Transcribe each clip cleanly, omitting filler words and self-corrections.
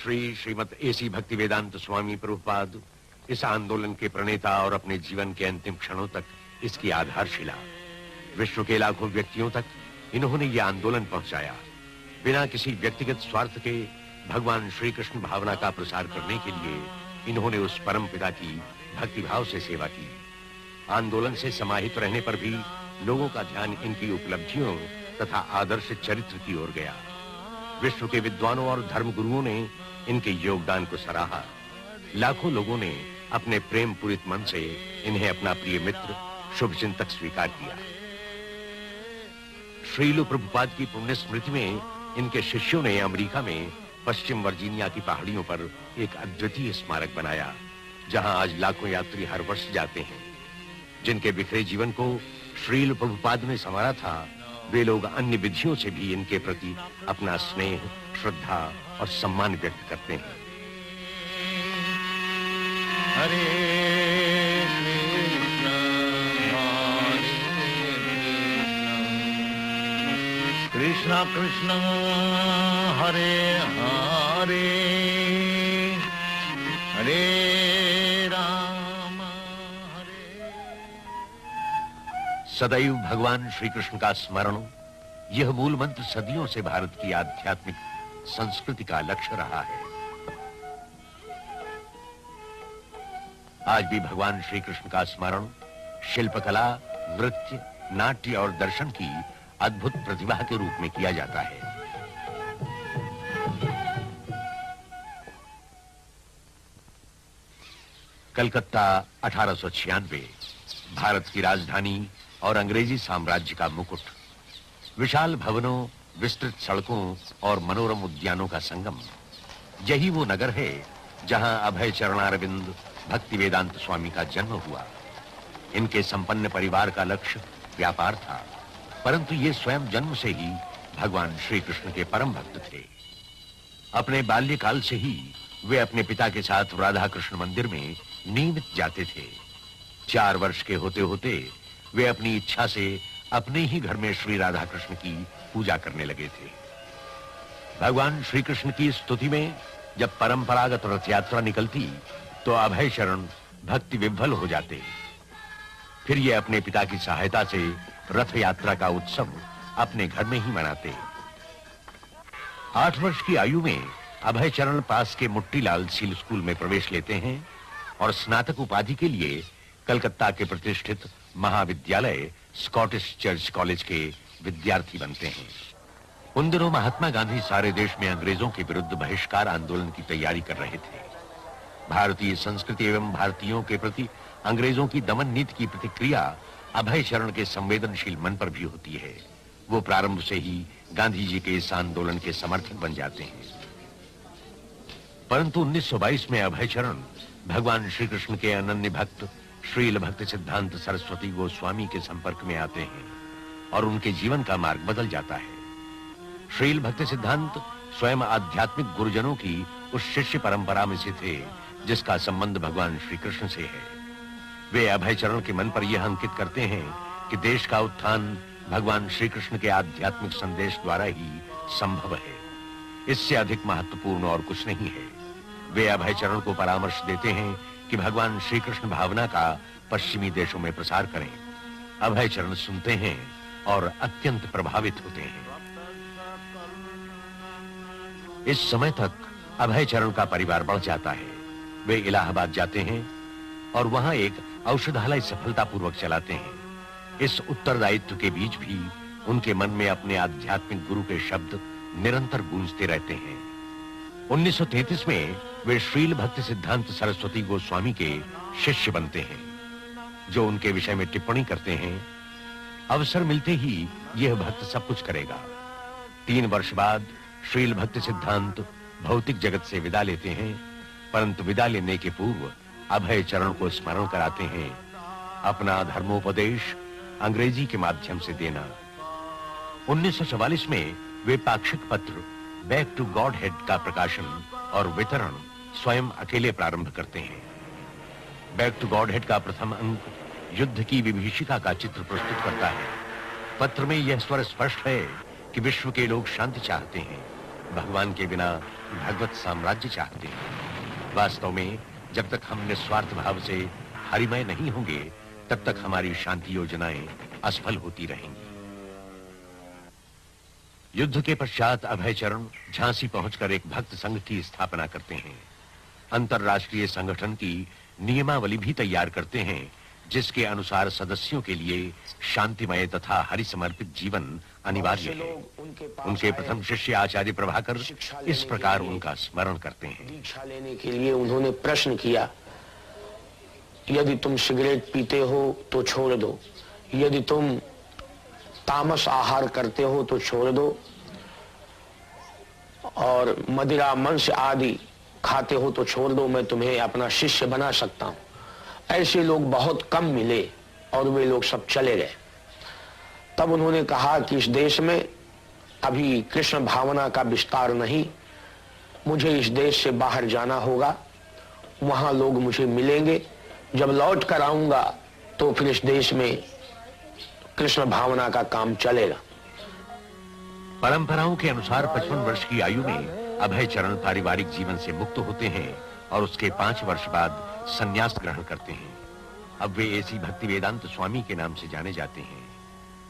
Shrimad AC Bhaktivedanta स्वामी प्रभुपाद इस आंदोलन के प्रणेता और अपने जीवन के अंतिम क्षणों तक इसकी आधारशिला। विश्व के लाखों व्यक्तियों तक इन्होंने यह आंदोलन पहुंचाया। बिना किसी व्यक्तिगत स्वार्थ के भगवान श्री कृष्ण भावना का प्रसार करने के लिए इन्होंने उस परम पिता की भक्तिभाव से सेवा की। आंदोलन से समाहित रहने पर भी लोगों का ध्यान इनकी उपलब्धियों तथा आदर्श चरित्र की ओर गया। विश्व के विद्वानों और धर्मगुरुओं ने इनके योगदान को सराहा। लाखों लोगों ने अपने प्रेम पूरित मन से इन्हें अपना प्रिय मित्र, शुभचिंतक स्वीकार किया। श्रील प्रभुपाद की पुण्य स्मृति में इनके शिष्यों ने अमेरिका में पश्चिम वर्जीनिया की पहाड़ियों पर एक अद्वितीय स्मारक बनाया, जहां आज लाखों यात्री हर वर्ष जाते हैं। जिनके बिखरे जीवन को श्रील प्रभुपाद ने संवारा था, वे लोग अन्य विधियों से भी इनके प्रति अपना स्नेह, श्रद्धा और सम्मान व्यक्त करते हैं। हरे कृष्ण कृष्ण हरे हरे हरे राम हरे। सदैव भगवान श्री कृष्ण का स्मरण, यह मूल मंत्र सदियों से भारत की आध्यात्मिक संस्कृति का लक्ष्य रहा है। आज भी भगवान श्री कृष्ण का स्मरण शिल्पकला, नृत्य, नाट्य और दर्शन की अद्भुत प्रतिभा के रूप में किया जाता है। कलकत्ता 1896 भारत की राजधानी और अंग्रेजी साम्राज्य का मुकुट। विशाल भवनों, विस्तृत सड़कों और मनोरम उद्यानों का संगम। यही वो नगर है जहां अभय चरणारविंद भक्तिवेदांत स्वामी का जन्म हुआ। इनके संपन्न परिवार का लक्ष्य व्यापार था, परंतु ये स्वयं जन्म से ही भगवान श्री कृष्ण के परम भक्त थे। अपने बाल्यकाल से ही वे अपने पिता के साथ राधा कृष्ण मंदिर में नियमित जाते थे। 4 वर्ष के होते होते वे अपनी इच्छा से अपने ही घर में श्री राधा कृष्ण की पूजा करने लगे थे। भगवान श्री कृष्ण की स्तुति में जब परंपरागत रथ यात्रा निकलती तो अभय शरण भक्ति विह्वल हो जाते। फिर ये अपने पिता की सहायता से रथ यात्रा का उत्सव अपने घर में ही मनाते। 8 वर्ष की आयु में अभय चरण पास के मुट्टीलाल सील स्कूल में प्रवेश लेते हैं और स्नातक उपाधि के लिए कलकत्ता के प्रतिष्ठित महाविद्यालय स्कॉटिश चर्च कॉलेज के विद्यार्थी बनते हैं। उन दिनों महात्मा गांधी सारे देश में अंग्रेजों के विरुद्ध बहिष्कार आंदोलन की तैयारी कर रहे थे। भारतीय संस्कृति एवं भारतीयों के प्रति अंग्रेजों की दमन नीति की प्रतिक्रिया अभय चरण के संवेदनशील मन पर भी होती है। वो प्रारंभ से ही गांधी जी के इस आंदोलन के समर्थक बन जाते हैं। परंतु 1922 में अभय चरण भगवान श्री कृष्ण के अनन्य भक्त श्रील भक्ति सिद्धांत सरस्वती गोस्वामी के संपर्क में आते हैं और उनके जीवन का मार्ग बदल जाता है। श्रील भक्ति सिद्धांत स्वयं आध्यात्मिक गुरुजनों की उस शिष्य परंपरा में से थे जिसका संबंध भगवान श्री कृष्ण से है। वे अभय चरण के मन पर यह अंकित करते हैं कि देश का उत्थान भगवान श्री कृष्ण के आध्यात्मिक संदेश द्वारा ही संभव है। इससे अधिक महत्वपूर्ण और कुछ नहीं है। वे अभय चरण को परामर्श देते हैं कि भगवान श्री कृष्ण भावना का पश्चिमी देशों में प्रसार करें। अभय चरण सुनते हैं और अत्यंत प्रभावित होते हैं। इस समय तक अभय चरण का परिवार बढ़ जाता है। वे इलाहाबाद जाते हैं और वहां एक औषधालय सफलतापूर्वक चलाते हैं। इस उत्तरदायित्व के बीच भी उनके मन में अपने आध्यात्मिक गुरु के शब्द निरंतर गूंजते रहते हैं। 1933 में वे श्रील भक्ति सिद्धांत सरस्वती गोस्वामी के शिष्य बनते हैं, जो उनके विषय में टिप्पणी करते हैं। अवसर मिलते ही यह भक्त सब कुछ करेगा। 3 वर्ष बाद श्रील भक्ति सिद्धांत भौतिक जगत से विदा लेते हैं, परंतु विदा लेने के पूर्व अभय चरण को स्मरण कराते हैं अपना धर्मोपदेश अंग्रेजी के माध्यम से देना। 1944 में वे पाक्षिक पत्र बैक टू गॉड हेड का प्रकाशन और वितरण स्वयं अकेले प्रारंभ करते हैं। बैक टू गॉड हेड का प्रथम अंक युद्ध की विभीषिका का चित्र प्रस्तुत करता है। पत्र में यह स्वर स्पष्ट है कि विश्व के लोग शांति चाहते हैं। भगवान के बिना भगवत साम्राज्य चाहते हैं। वास्तव में जब तक हम निस्वार्थ भाव से हरिमय नहीं होंगे, तब तक हमारी शांति योजनाएं असफल होती रहेंगी। युद्ध के पश्चात अभय चरण झांसी पहुंचकर एक भक्त संघ की स्थापना करते हैं। अंतर्राष्ट्रीय संगठन की नियमावली भी तैयार करते हैं, जिसके अनुसार सदस्यों के लिए शांतिमय तथा हरि समर्पित जीवन अनिवार्य है। उनके प्रथम शिष्य आचार्य प्रभाकर इस प्रकार उनका स्मरण करते हैं। दीक्षा लेने के लिए उन्होंने प्रश्न किया, यदि तुम सिगरेट पीते हो तो छोड़ दो, यदि तुम तामस आहार करते हो तो छोड़ दो, और मदिरा मांस आदि खाते हो तो छोड़ दो, मैं तुम्हें अपना शिष्य बना सकता हूं। ऐसे लोग बहुत कम मिले और वे लोग सब चले गए। तब उन्होंने कहा कि इस देश में अभी कृष्ण भावना का विस्तार नहीं, मुझे इस देश से बाहर जाना होगा, वहां लोग मुझे मिलेंगे, जब लौट कर आऊंगा तो फिर इस देश में कृष्ण भावना का काम चलेगा। परंपराओं के अनुसार 55 वर्ष की आयु में अभय चरण पारिवारिक जीवन से मुक्त होते हैं और उसके 5 वर्ष बाद संन्यास ग्रहण करते हैं। अब वे ऐसी भक्ति वेदांत स्वामी के नाम से जाने जाते हैं।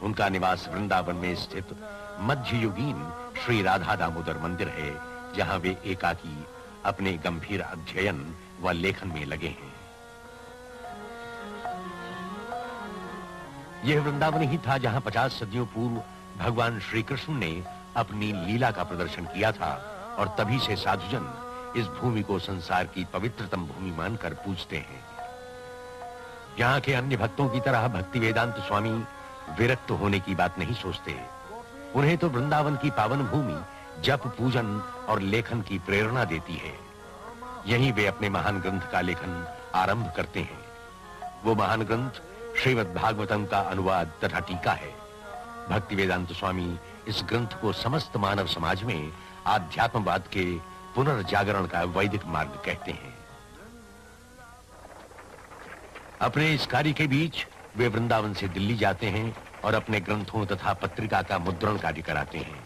उनका निवास वृंदावन में स्थित मध्य युगीन श्री राधा दामोदर मंदिर है, जहां वे एकाकी अपने गंभीर अध्ययन व लेखन में लगे हैं। यह वृंदावन ही था जहां 50 सदियों पूर्व भगवान श्री कृष्ण ने अपनी लीला का प्रदर्शन किया था, और तभी से साधुजन इस भूमि को संसार की पवित्रतम भूमि मानकर पूजते हैं। यहाँ के अन्य भक्तों की तरह भक्ति वेदांत स्वामी विरक्त होने की बात नहीं सोचते। उन्हें तो वृंदावन की पावन भूमि जप, पूजन और लेखन की प्रेरणा देती है। यहीं वे अपने महान ग्रंथ का लेखन आरंभ करते हैं। वो महान ग्रंथ श्रीमद् भागवतम का अनुवाद तथा टीका है। भक्ति वेदांत स्वामी इस ग्रंथ को समस्त मानव समाज में आध्यात्मवाद के पुनर्जागरण का वैदिक मार्ग कहते हैं। अपने इस कार्य के बीच वे वृंदावन से दिल्ली जाते हैं और अपने ग्रंथों तथा पत्रिका का मुद्रण कार्य कराते हैं।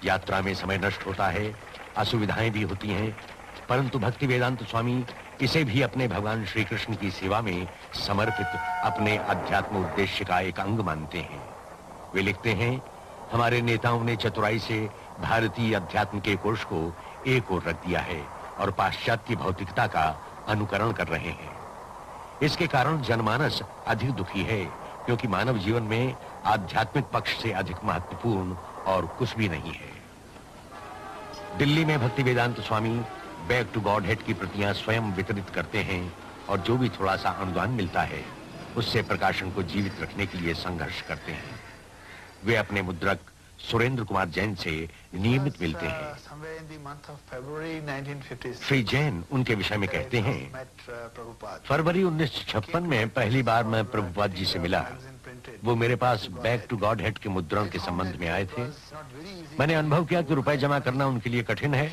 यात्रा में समय नष्ट होता है, असुविधाएं भी होती हैं, परंतु भक्ति वेदांत स्वामी इसे भी अपने भगवान श्री कृष्ण की सेवा में समर्पित अपने अध्यात्म उद्देश्य का एक अंग मानते हैं। वे लिखते हैं, हमारे नेताओं ने चतुराई से भारतीय अध्यात्म के कोश को एक ओर रख दिया है और पाश्चात्य भौतिकता का अनुकरण कर रहे हैं। इसके कारण जनमानस अधिक दुखी है, क्योंकि मानव जीवन में आध्यात्मिक पक्ष से अधिक महत्वपूर्ण और कुछ भी नहीं है। दिल्ली में भक्ति वेदांत स्वामी बैक टू गॉड हेड की प्रतियां स्वयं वितरित करते हैं, और जो भी थोड़ा सा अनुदान मिलता है उससे प्रकाशन को जीवित रखने के लिए संघर्ष करते हैं। वे अपने मुद्रक सुरेंद्र कुमार जैन से नियमित मिलते हैं। श्री जैन उनके विषय में कहते हैं, फरवरी 1956 में पहली बार मैं प्रभुपाद जी से मिला। वो मेरे पास बैक टू गॉड हेड के मुद्रण के संबंध में आए थे। मैंने अनुभव किया कि रुपए जमा करना उनके लिए कठिन है।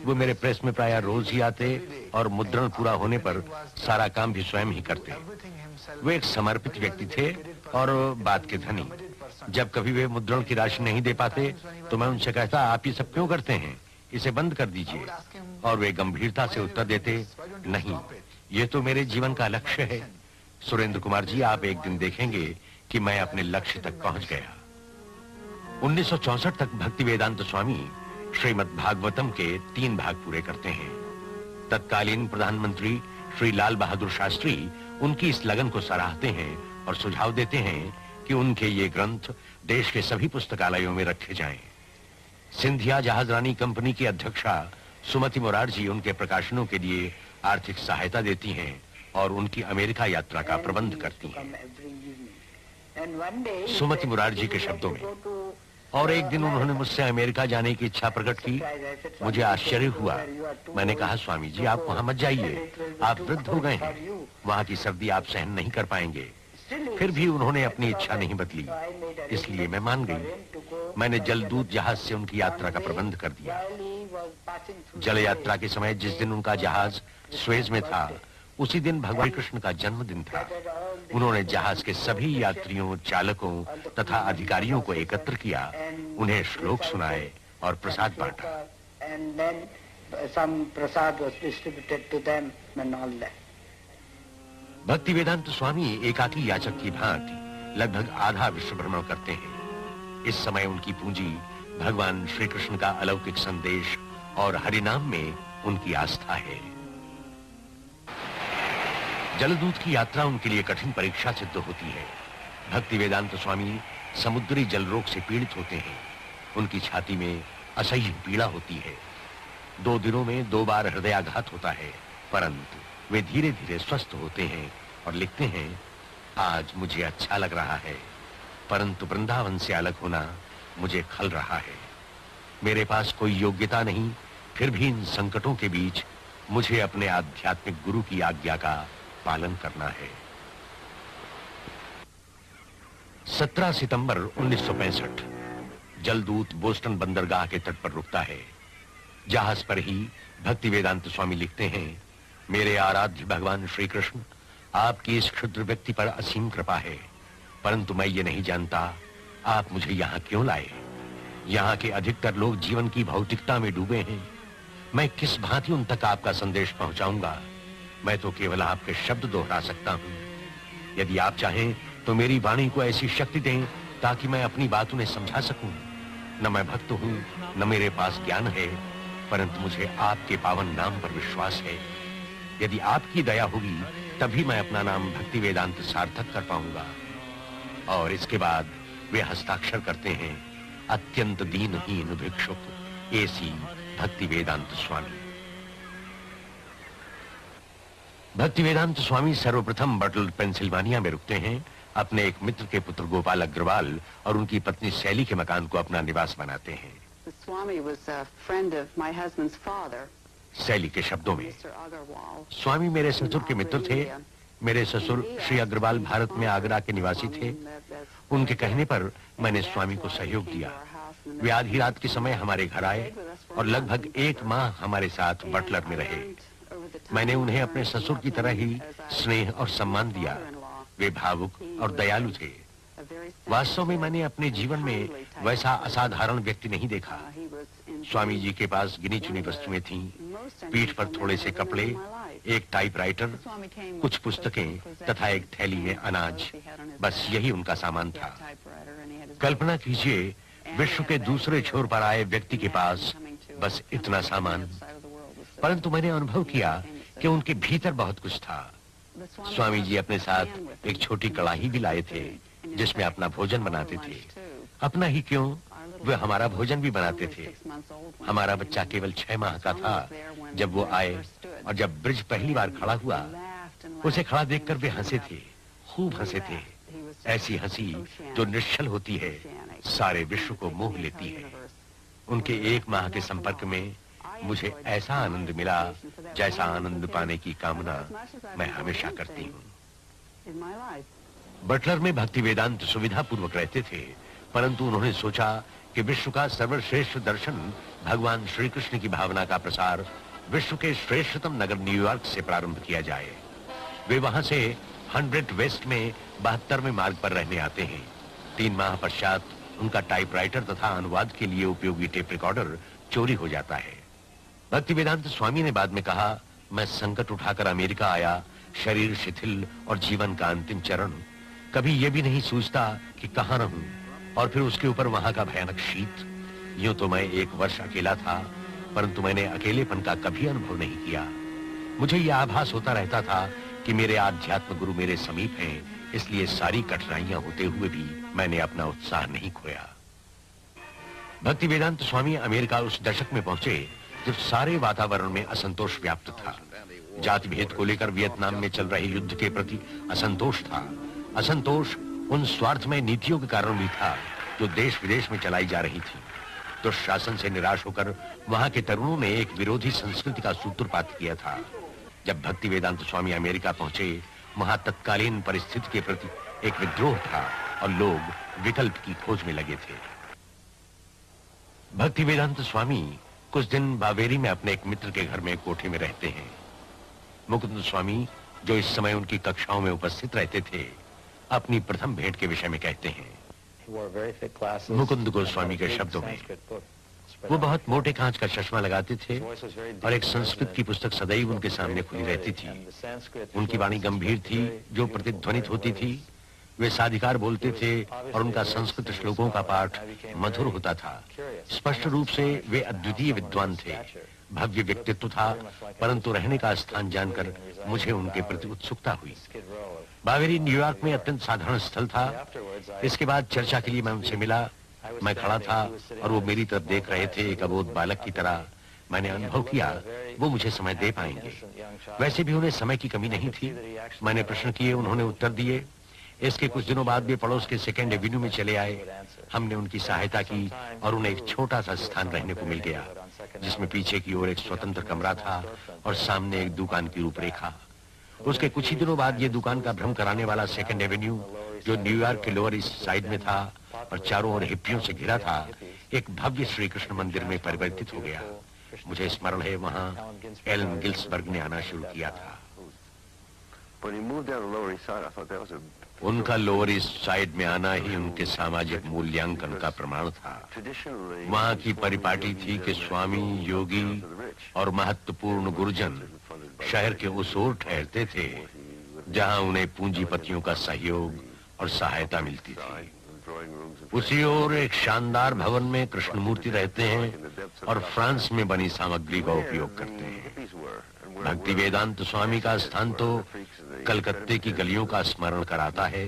वो मेरे प्रेस में प्रायः रोज ही आते और मुद्रण पूरा होने पर सारा काम भी स्वयं ही करते। वे एक समर्पित व्यक्ति थे और बात के धनी। जब कभी वे मुद्रण की राशि नहीं दे पाते तो मैं उनसे कहता, आप ये सब क्यों करते हैं, इसे बंद कर दीजिए। और वे गंभीरता से उत्तर देते, नहीं, ये तो मेरे जीवन का लक्ष्य है। सुरेंद्र कुमार जी, आप एक दिन देखेंगे कि मैं अपने लक्ष्य तक पहुंच गया। 1964 तक भक्ति वेदांत स्वामी श्रीमद् भागवतम के 3 भाग पूरे करते हैं। तत्कालीन प्रधानमंत्री श्री लाल बहादुर शास्त्री उनकी इस लगन को सराहते हैं और सुझाव देते हैं कि उनके ये ग्रंथ देश के सभी पुस्तकालयों में रखे जाएं। सिंधिया जहाजरानी कंपनी की अध्यक्षा सुमति मुरारजी उनके प्रकाशनों के लिए आर्थिक सहायता देती हैं और उनकी अमेरिका यात्रा का प्रबंध करती हैं। सुमति मुरारजी के शब्दों में, और एक दिन उन्होंने मुझसे अमेरिका जाने की इच्छा प्रकट की। मुझे आश्चर्य हुआ। मैंने कहा, स्वामी जी, आप वहां मत जाइए, आप वृद्ध हो गए हैं, वहां की सर्दी आप सहन नहीं कर पाएंगे। फिर भी उन्होंने अपनी इच्छा नहीं बदली, इसलिए मैं मान गई। मैंने जलदूत जहाज से उनकी यात्रा का प्रबंध कर दिया। जल यात्रा के समय जिस दिन उनका जहाज स्वेज में था, उसी दिन भगवान कृष्ण का जन्मदिन था। उन्होंने जहाज के सभी यात्रियों, चालकों तथा अधिकारियों को एकत्र किया, उन्हें श्लोक सुनाए और प्रसाद बांटा। And then some prasad was distributed to them and all that. भक्ति वेदांत स्वामी एकाकी याचक की भांति लगभग आधा विश्व भ्रमण करते हैं। इस समय उनकी पूंजी भगवान श्री कृष्ण का अलौकिक संदेश और हरिनाम में उनकी आस्था है। जलदूत की यात्रा उनके लिए कठिन परीक्षा सिद्ध होती है। भक्ति वेदांत स्वामी समुद्री जल रोग से पीड़ित होते हैं। उनकी छाती में असह्य पीड़ा होती है। 2 दिनों में 2 बार हृदयाघात होता है, परंतु वे धीरे धीरे स्वस्थ होते हैं और लिखते हैं, आज मुझे अच्छा लग रहा है, परंतु वृंदावन से अलग होना मुझे खल रहा है। मेरे पास कोई योग्यता नहीं, फिर भी इन संकटों के बीच मुझे अपने आध्यात्मिक गुरु की आज्ञा का पालन करना है। 17 सितंबर 1965 जलदूत बोस्टन बंदरगाह के तट पर रुकता है। जहाज पर ही भक्ति वेदांत स्वामी लिखते हैं, मेरे आराध्य भगवान श्री कृष्ण, आपकी इस क्षुद्र व्यक्ति पर असीम कृपा है, परंतु मैं ये नहीं जानता आप मुझे यहाँ क्यों लाए। यहाँ के अधिकतर लोग जीवन की भौतिकता में डूबे हैं। मैं किस भांति उन तक आपका संदेश पहुंचाऊंगा। मैं तो केवल आपके शब्द दोहरा सकता हूँ। यदि आप चाहें तो मेरी वाणी को ऐसी शक्ति दें ताकि मैं अपनी बात उन्हें समझा सकूं। न मैं भक्त हूँ, न मेरे पास ज्ञान है, परंतु मुझे आपके पावन नाम पर विश्वास है। यदि आपकी दया होगी तभी मैं अपना नाम भक्ति वेदांत सार्थक कर पाऊंगा। और इसके बाद वे हस्ताक्षर करते हैं, अत्यंत दीनहीन भिक्षुक एसी भक्ति वेदांत स्वामी। भक्ति वेदांत स्वामी सर्वप्रथम बटल पेंसिल्वानिया में रुकते हैं। अपने एक मित्र के पुत्र गोपाल अग्रवाल और उनकी पत्नी शैली के मकान को अपना निवास बनाते हैं। शैली के शब्दों में, स्वामी मेरे ससुर के मित्र थे। मेरे ससुर श्री अग्रवाल भारत में आगरा के निवासी थे। उनके कहने पर मैंने स्वामी को सहयोग दिया। वे आधी रात के समय हमारे घर आए और लगभग 1 माह हमारे साथ बटलर में रहे। मैंने उन्हें अपने ससुर की तरह ही स्नेह और सम्मान दिया। वे भावुक और दयालु थे। वास्तव में मैंने अपने जीवन में वैसा असाधारण व्यक्ति नहीं देखा। स्वामी जी के पास गिनी चुनी वस्तुएं थीं, पीठ पर थोड़े से कपड़े, एक टाइपराइटर, कुछ पुस्तकें तथा एक थैली में अनाज, बस यही उनका सामान था। कल्पना कीजिए, विश्व के दूसरे छोर पर आए व्यक्ति के पास बस इतना सामान। परंतु मैंने अनुभव किया कि उनके भीतर बहुत कुछ था। स्वामी जी अपने साथ एक छोटी कड़ाही भी लाए थे जिसमें अपना भोजन बनाते थे। अपना ही क्यों, वे हमारा भोजन भी बनाते थे। हमारा बच्चा केवल 6 माह का था जब वो आए, और जब ब्रिज पहली बार खड़ा हुआ, उसे खड़ा देखकर वे हंसे थे, खूब हंसे थे। ऐसी हंसी जो निश्चल होती है, सारे विश्व को मोह लेती है। उनके 1 माह के संपर्क में मुझे ऐसा आनंद मिला जैसा आनंद पाने की कामना मैं हमेशा करती हूँ। बटलर में भक्ति वेदांत सुविधा पूर्वक रहते थे, परंतु उन्होंने सोचा कि विश्व का सर्वश्रेष्ठ दर्शन भगवान श्री कृष्ण की भावना का प्रसार विश्व के श्रेष्ठतम नगर न्यूयॉर्क से प्रारंभ किया जाए। वे वहां से 100 वेस्ट में 72वें मार्ग पर रहने आते हैं। 3 माह पश्चात उनका टाइपराइटर तथा अनुवाद के लिए उपयोगी टेप रिकॉर्डर चोरी हो जाता है। भक्ति वेदांत स्वामी ने बाद में कहा, मैं संकट उठाकर अमेरिका आया, शरीर शिथिल और जीवन का अंतिम चरण। कभी ये भी नहीं सोचता कि कहाँ रहूं, और फिर उसके ऊपर वहां का भयानक शीत। यूं तो मैं 1 वर्ष अकेला था, परंतु मैंने अकेलेपन का कभी अनुभव नहीं किया। मुझे यह आभास होता रहता था कि मेरे आध्यात्म गुरु मेरे समीप हैं, इसलिए सारी कठिनाइयां होते हुए भी मैंने अपना उत्साह नहीं खोया। भक्ति वेदांत स्वामी अमेरिका उस दशक में पहुंचे जब सारे वातावरण में असंतोष व्याप्त था। जाति भेद को लेकर वियतनाम में चल रहे युद्ध के प्रति असंतोष था। असंतोष उन स्वार्थमय नीतियों के कारण भी था जो देश विदेश में चलाई जा रही थी। दुशासन से निराश होकर वहां के तरुणों ने एक विरोधी संस्कृति का सूत्रपात किया था। जब भक्ति वेदांत स्वामी अमेरिका पहुंचे, वहां तत्कालीन परिस्थिति के प्रति एक विद्रोह था और लोग विकल्प की खोज में लगे थे। भक्ति वेदांत स्वामी कुछ दिन बावेरी में अपने एक मित्र के घर में कोठे में रहते हैं। मुकुंद स्वामी, जो इस समय उनकी कक्षाओं में उपस्थित रहते थे, अपनी प्रथम भेंट के विषय में कहते हैं। मुकुंद गोस्वामी के शब्दों में, वो बहुत मोटे कांच का चश्मा लगाते थे और एक संस्कृत की पुस्तक सदैव उनके सामने खुली रहती थी। उनकी वाणी गंभीर थी, जो प्रतिध्वनित होती थी। वे साधिकार बोलते थे और उनका संस्कृत श्लोकों का पाठ मधुर होता था। स्पष्ट रूप से वे अद्वितीय विद्वान थे। भव्य व्यक्तित्व था, परंतु रहने का स्थान जानकर मुझे उनके प्रति उत्सुकता हुई। बावेरी न्यूयॉर्क में अत्यंत साधारण स्थल था। इसके बाद चर्चा के लिए मैं उनसे मिला। मैं खड़ा था और वो मेरी तरफ देख रहे थे, एक अबोध बालक की तरह। मैंने अनुभव किया वो मुझे समय दे पाएंगे। वैसे भी उन्हें समय की कमी नहीं थी। मैंने प्रश्न किए, उन्होंने उत्तर दिए। इसके कुछ दिनों बाद वे पड़ोस के सेकेंड एवेन्यू में चले आए। हमने उनकी सहायता की और उन्हें एक छोटा सा स्थान रहने को मिल गया, जिसमें पीछे की ओर एक स्वतंत्र कमरा था और सामने एक दुकान की रूपरेखा। उसके कुछ ही दिनों बाद ये दुकान का भ्रम कराने वाला सेकेंड एवेन्यू, जो न्यूयॉर्क के लोअर ईस्ट साइड में था और चारों ओर हिप्पियों से घिरा था, एक भव्य श्री कृष्ण मंदिर में परिवर्तित हो गया। मुझे स्मरण है वहां एलन गिल्सबर्ग ने आना शुरू किया था। उनका लोअर ईस्ट साइड में आना ही उनके सामाजिक मूल्यांकन का प्रमाण था। वहां की परिपाटी थी कि स्वामी, योगी और महत्वपूर्ण गुरुजन शहर के उस ओर ठहरते थे जहां उन्हें पूंजीपतियों का सहयोग और सहायता मिलती थी। उसी ओर एक शानदार भवन में कृष्णमूर्ति रहते हैं और फ्रांस में बनी सामग्री का उपयोग करते हैं। भक्ति वेदांत स्वामी का स्थान तो कलकत्ते की गलियों का स्मरण कराता है।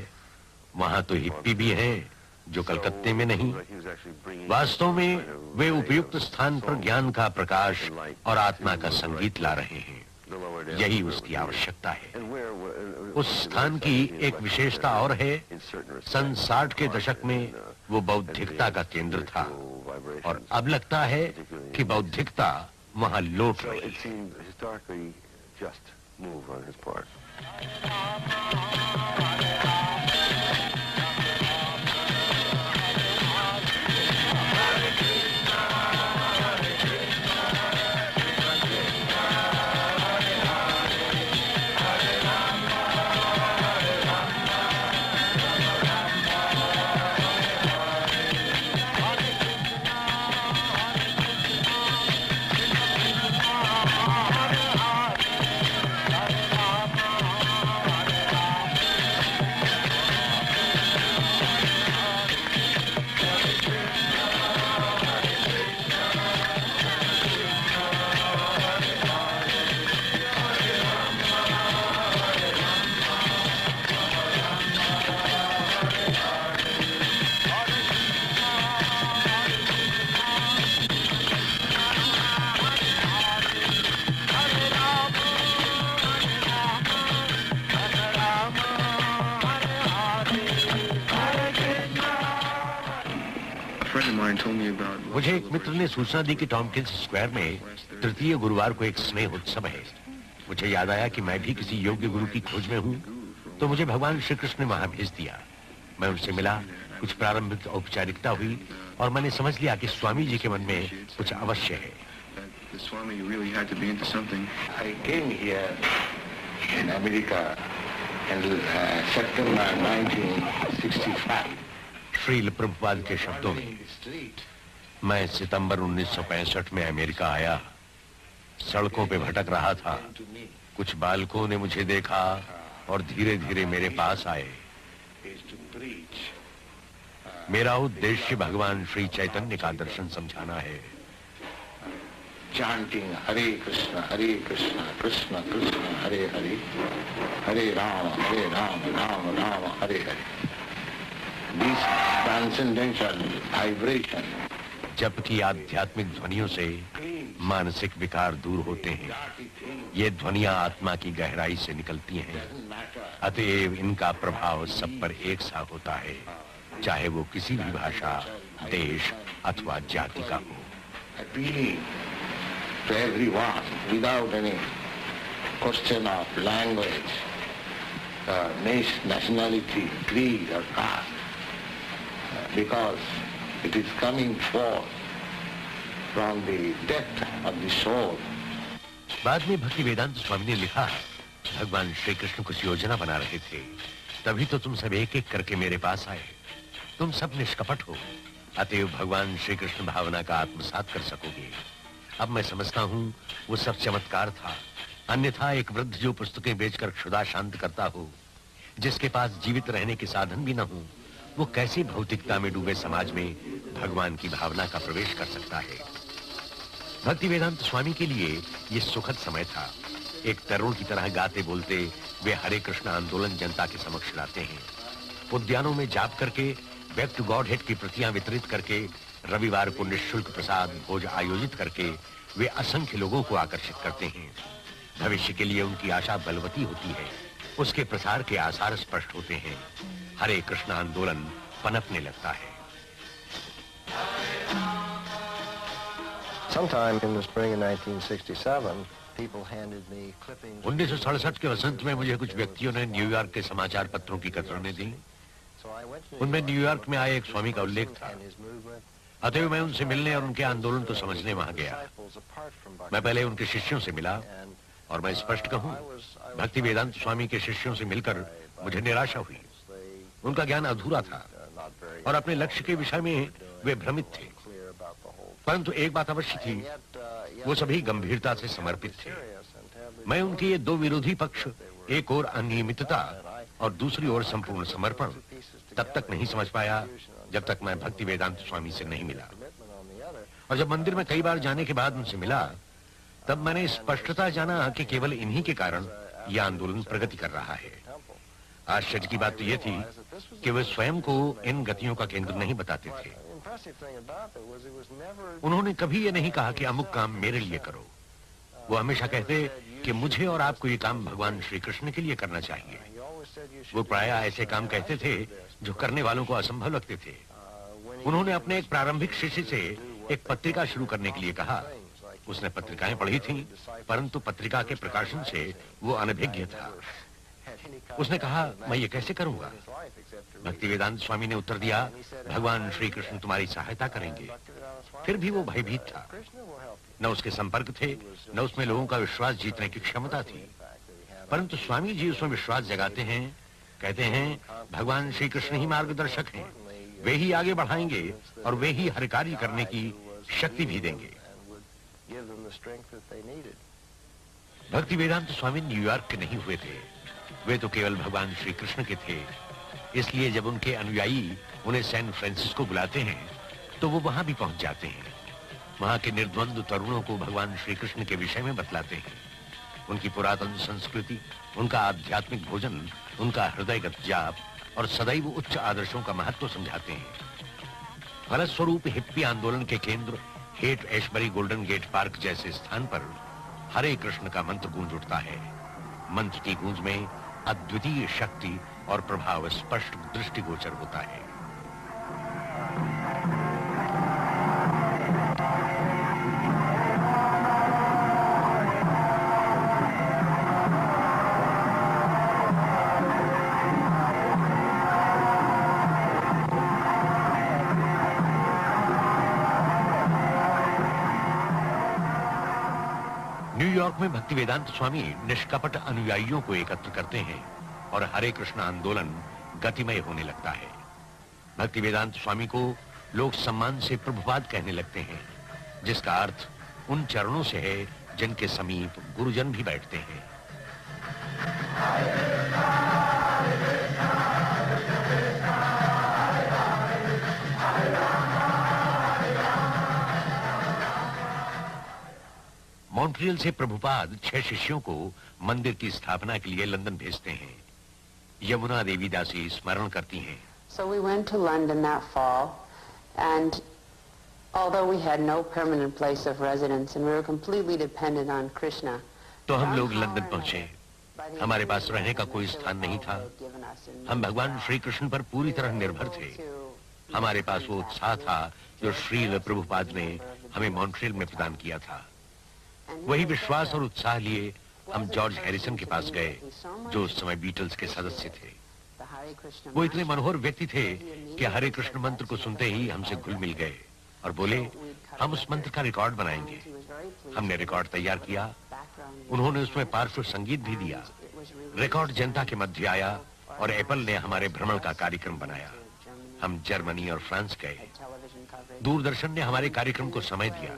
वहां तो हिप्पी भी हैं जो कलकत्ते में नहीं। वास्तव में वे उपयुक्त स्थान पर ज्ञान का प्रकाश और आत्मा का संगीत ला रहे हैं। यही उसकी आवश्यकता है। उस स्थान की एक विशेषता और है, सन 60 के दशक में वो बौद्धिकता का केंद्र था और अब लगता है कि बौद्धिकता वहां लौट रही है। मुझे एक मित्र ने सूचना दी कि टॉमकिंस स्क्वायर में तृतीय गुरुवार को एक स्नेह उत्सव है। मुझे याद आया कि मैं भी किसी योग्य गुरु की खोज में हूँ, तो मुझे भगवान श्री कृष्ण ने वहां भेज दिया। मैं उनसे मिला, कुछ प्रारंभिक औपचारिकता हुई और मैंने समझ लिया कि स्वामी जी के मन में कुछ अवश्य है। I came here in America in September 1965. Srila Prabhupada के शब्दों में, मैं सितंबर 1965 में अमेरिका आया। सड़कों पे भटक रहा था। कुछ बालकों ने मुझे देखा और धीरे धीरे मेरे पास आए। मेरा उद्देश्य भगवान श्री चैतन्य का दर्शन समझाना है। Chanting Hare Krishna, Krishna Krishna, Hare Hare, Hare Rama, Rama Rama, Hare Hare. This transcendental vibration. जप की आध्यात्मिक ध्वनियों से मानसिक विकार दूर होते हैं। ये ध्वनियां आत्मा की गहराई से निकलती हैं, अतएव इनका प्रभाव सब पर एक सा होता है, चाहे वो किसी भी भाषा, देश अथवा जाति का हो। Appealing to everyone without any question of language, nationality, creed or caste, because it is coming forth from the depth of the soul. बाद में भक्ति वेदांत स्वामी ने लिखा, भगवान श्री कृष्ण कुछ योजना बना रहे थे, तभी तो तुम सब एक एक करके मेरे पास आए। तुम सब निष्कपट हो, अतएव भगवान श्री कृष्ण भावना का आत्मसात कर सकोगे। अब मैं समझता हूँ वो सब चमत्कार था, अन्यथा एक वृद्ध जो पुस्तकें बेचकर क्षुधा शांत करता हो, जिसके पास जीवित रहने के साधन भी न हो, वो कैसे भौतिकता में डूबे समाज में भगवान की भावना का प्रवेश कर सकता है। भक्ति वेदांत स्वामी के लिए ये सुखद समय था। एक तरुण की तरह गाते बोलते वे हरे कृष्ण आंदोलन जनता के समक्ष लाते हैं। उद्यानों में जाप करके, बैक टू गॉड हेड की प्रतियां वितरित करके, रविवार को निःशुल्क प्रसाद भोज आयोजित करके वे असंख्य लोगों को आकर्षित करते हैं। भविष्य के लिए उनकी आशा बलवती होती है, उसके प्रसार के आसार स्पष्ट होते हैं। हरे कृष्ण आंदोलन पनपने लगता है। Sometime in the spring of 1967, people handed me clippings. 1967 के वसंत में मुझे कुछ व्यक्तियों ने न्यूयॉर्क के समाचार पत्रों की कतरनें दी। उनमें न्यूयॉर्क में आए एक स्वामी का उल्लेख था। अतएव मैं उनसे मिलने और उनके आंदोलन को समझने वहां गया। मैं पहले उनके शिष्यों से मिला और मैं स्पष्ट कहूं, भक्ति वेदांत स्वामी के शिष्यों से मिलकर मुझे निराशा हुई। उनका ज्ञान अधूरा था और अपने लक्ष्य के विषय में वे भ्रमित थे। परंतु एक बात अवश्य थी, वो सभी गंभीरता से समर्पित थे। मैं उनके ये दो विरोधी पक्ष, एक और अनियमितता और दूसरी ओर संपूर्ण समर्पण, तब तक नहीं समझ पाया जब तक मैं भक्ति वेदांत स्वामी से नहीं मिला। और जब मंदिर में कई बार जाने के बाद उनसे मिला, तब मैंने स्पष्टता जाना कि केवल इन्हीं के कारण यह आंदोलन प्रगति कर रहा है। आश्चर्य की बात तो यह थी कि वे स्वयं को इन गतियों का केंद्र नहीं बताते थे। उन्होंने कभी ये नहीं कहा कि अमुक काम मेरे लिए करो। वो हमेशा कहते कि मुझे और आपको ये काम भगवान श्री कृष्ण के लिए करना चाहिए। वो प्रायः ऐसे काम कहते थे जो करने वालों को असंभव लगते थे। उन्होंने अपने एक प्रारंभिक शिष्य से एक पत्रिका शुरू करने के लिए कहा। उसने पत्रिकाएं पढ़ी थीं, परंतु पत्रिका के प्रकाशन से वो अनभिज्ञ था। उसने कहा, मैं ये कैसे करूंगा? भक्ति वेदांत स्वामी ने उत्तर दिया, भगवान श्री कृष्ण तुम्हारी सहायता करेंगे। फिर भी वो भयभीत था। न उसके संपर्क थे, न उसमें लोगों का विश्वास जीतने की क्षमता थी। परंतु स्वामी जी उसमें विश्वास जगाते हैं, कहते हैं भगवान श्री कृष्ण ही मार्गदर्शक हैं, वे ही आगे बढ़ाएंगे और वे ही हर कार्य करने की शक्ति भी देंगे। भक्ति वेदांत स्वामी न्यूयॉर्क के नहीं हुए थे, वे तो केवल भगवान श्री कृष्ण के थे। इसलिए जब उनके अनुयायी उन्हें सैन फ्रांसिस्को बुलाते हैं तो वो वहां भी पहुंच जाते हैं। वहां के निर्द्वंद तरुणों को भगवान श्री कृष्ण के विषय में बतलाते हैं। उनकी पुरातन संस्कृति, उनका आध्यात्मिक भोजन, उनका हृदयगत जाप और सदैव उच्च आदर्शों का महत्व समझाते हैं। फलस्वरूप हिप्पी आंदोलन के केंद्र Haight Ashbury Golden Gate Park जैसे स्थान पर हरे कृष्ण का मंत्र गूंज उठता है। मंत्र की गूंज में अद्वितीय शक्ति और प्रभाव स्पष्ट दृष्टिगोचर होता है। न्यूयॉर्क में भक्ति वेदांत स्वामी निष्कपट अनुयायियों को एकत्र करते हैं और हरे कृष्ण आंदोलन गतिमय होने लगता है। भक्ति वेदांत स्वामी को लोग सम्मान से प्रभुपाद कहने लगते हैं, जिसका अर्थ उन चरणों से है जिनके समीप गुरुजन भी बैठते हैं। मॉन्ट्रियल से प्रभुपाद 6 शिष्यों को मंदिर की स्थापना के लिए लंदन भेजते हैं। यमुना देवी दासी स्मरण करती हैं। So we went to London that fall, and although we had no permanent place of residence and we were completely dependent on Krishna, तो हम लोग लंदन पहुंचे। हमारे पास रहने का कोई स्थान नहीं था। हम भगवान श्री कृष्ण पर पूरी तरह निर्भर थे। हमारे पास वो उत्साह था जो श्रील प्रभुपाद ने हमें मॉन्ट्रियल में प्रदान किया था। वही विश्वास और उत्साह लिए हम जॉर्ज हैरिसन के पास गए, जो उस समय बीटल्स के सदस्य थे। वो इतने मनोहर व्यक्ति थे कि हरे कृष्ण मंत्र को सुनते ही हमसे घुल मिल गए और बोले, हम उस मंत्र का रिकॉर्ड बनाएंगे। हमने रिकॉर्ड तैयार किया। उन्होंने उसमें पार्श्व संगीत भी दिया। रिकॉर्ड जनता के मध्य आया और एप्पल ने हमारे भ्रमण का कार्यक्रम बनाया। हम जर्मनी और फ्रांस गए। दूरदर्शन ने हमारे कार्यक्रम को समय दिया।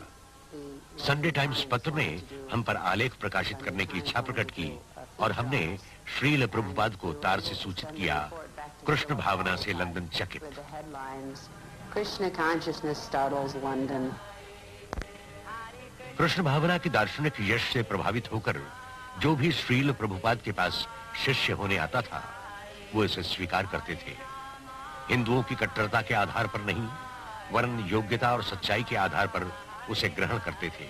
संडे टाइम्स पत्र ने हम पर आलेख प्रकाशित करने की इच्छा प्रकट की और हमने श्रील प्रभुपाद को तार से सूचित किया। कृष्ण भावना से लंदन चकित। Krishna consciousness startles London. Krishna भावना की दार्शनिक यश से प्रभावित होकर जो भी श्रील प्रभुपाद के पास शिष्य होने आता था वो इसे स्वीकार करते थे। हिंदुओं की कट्टरता के आधार पर नहीं वरन योग्यता और सच्चाई के आधार पर उसे ग्रहण करते थे।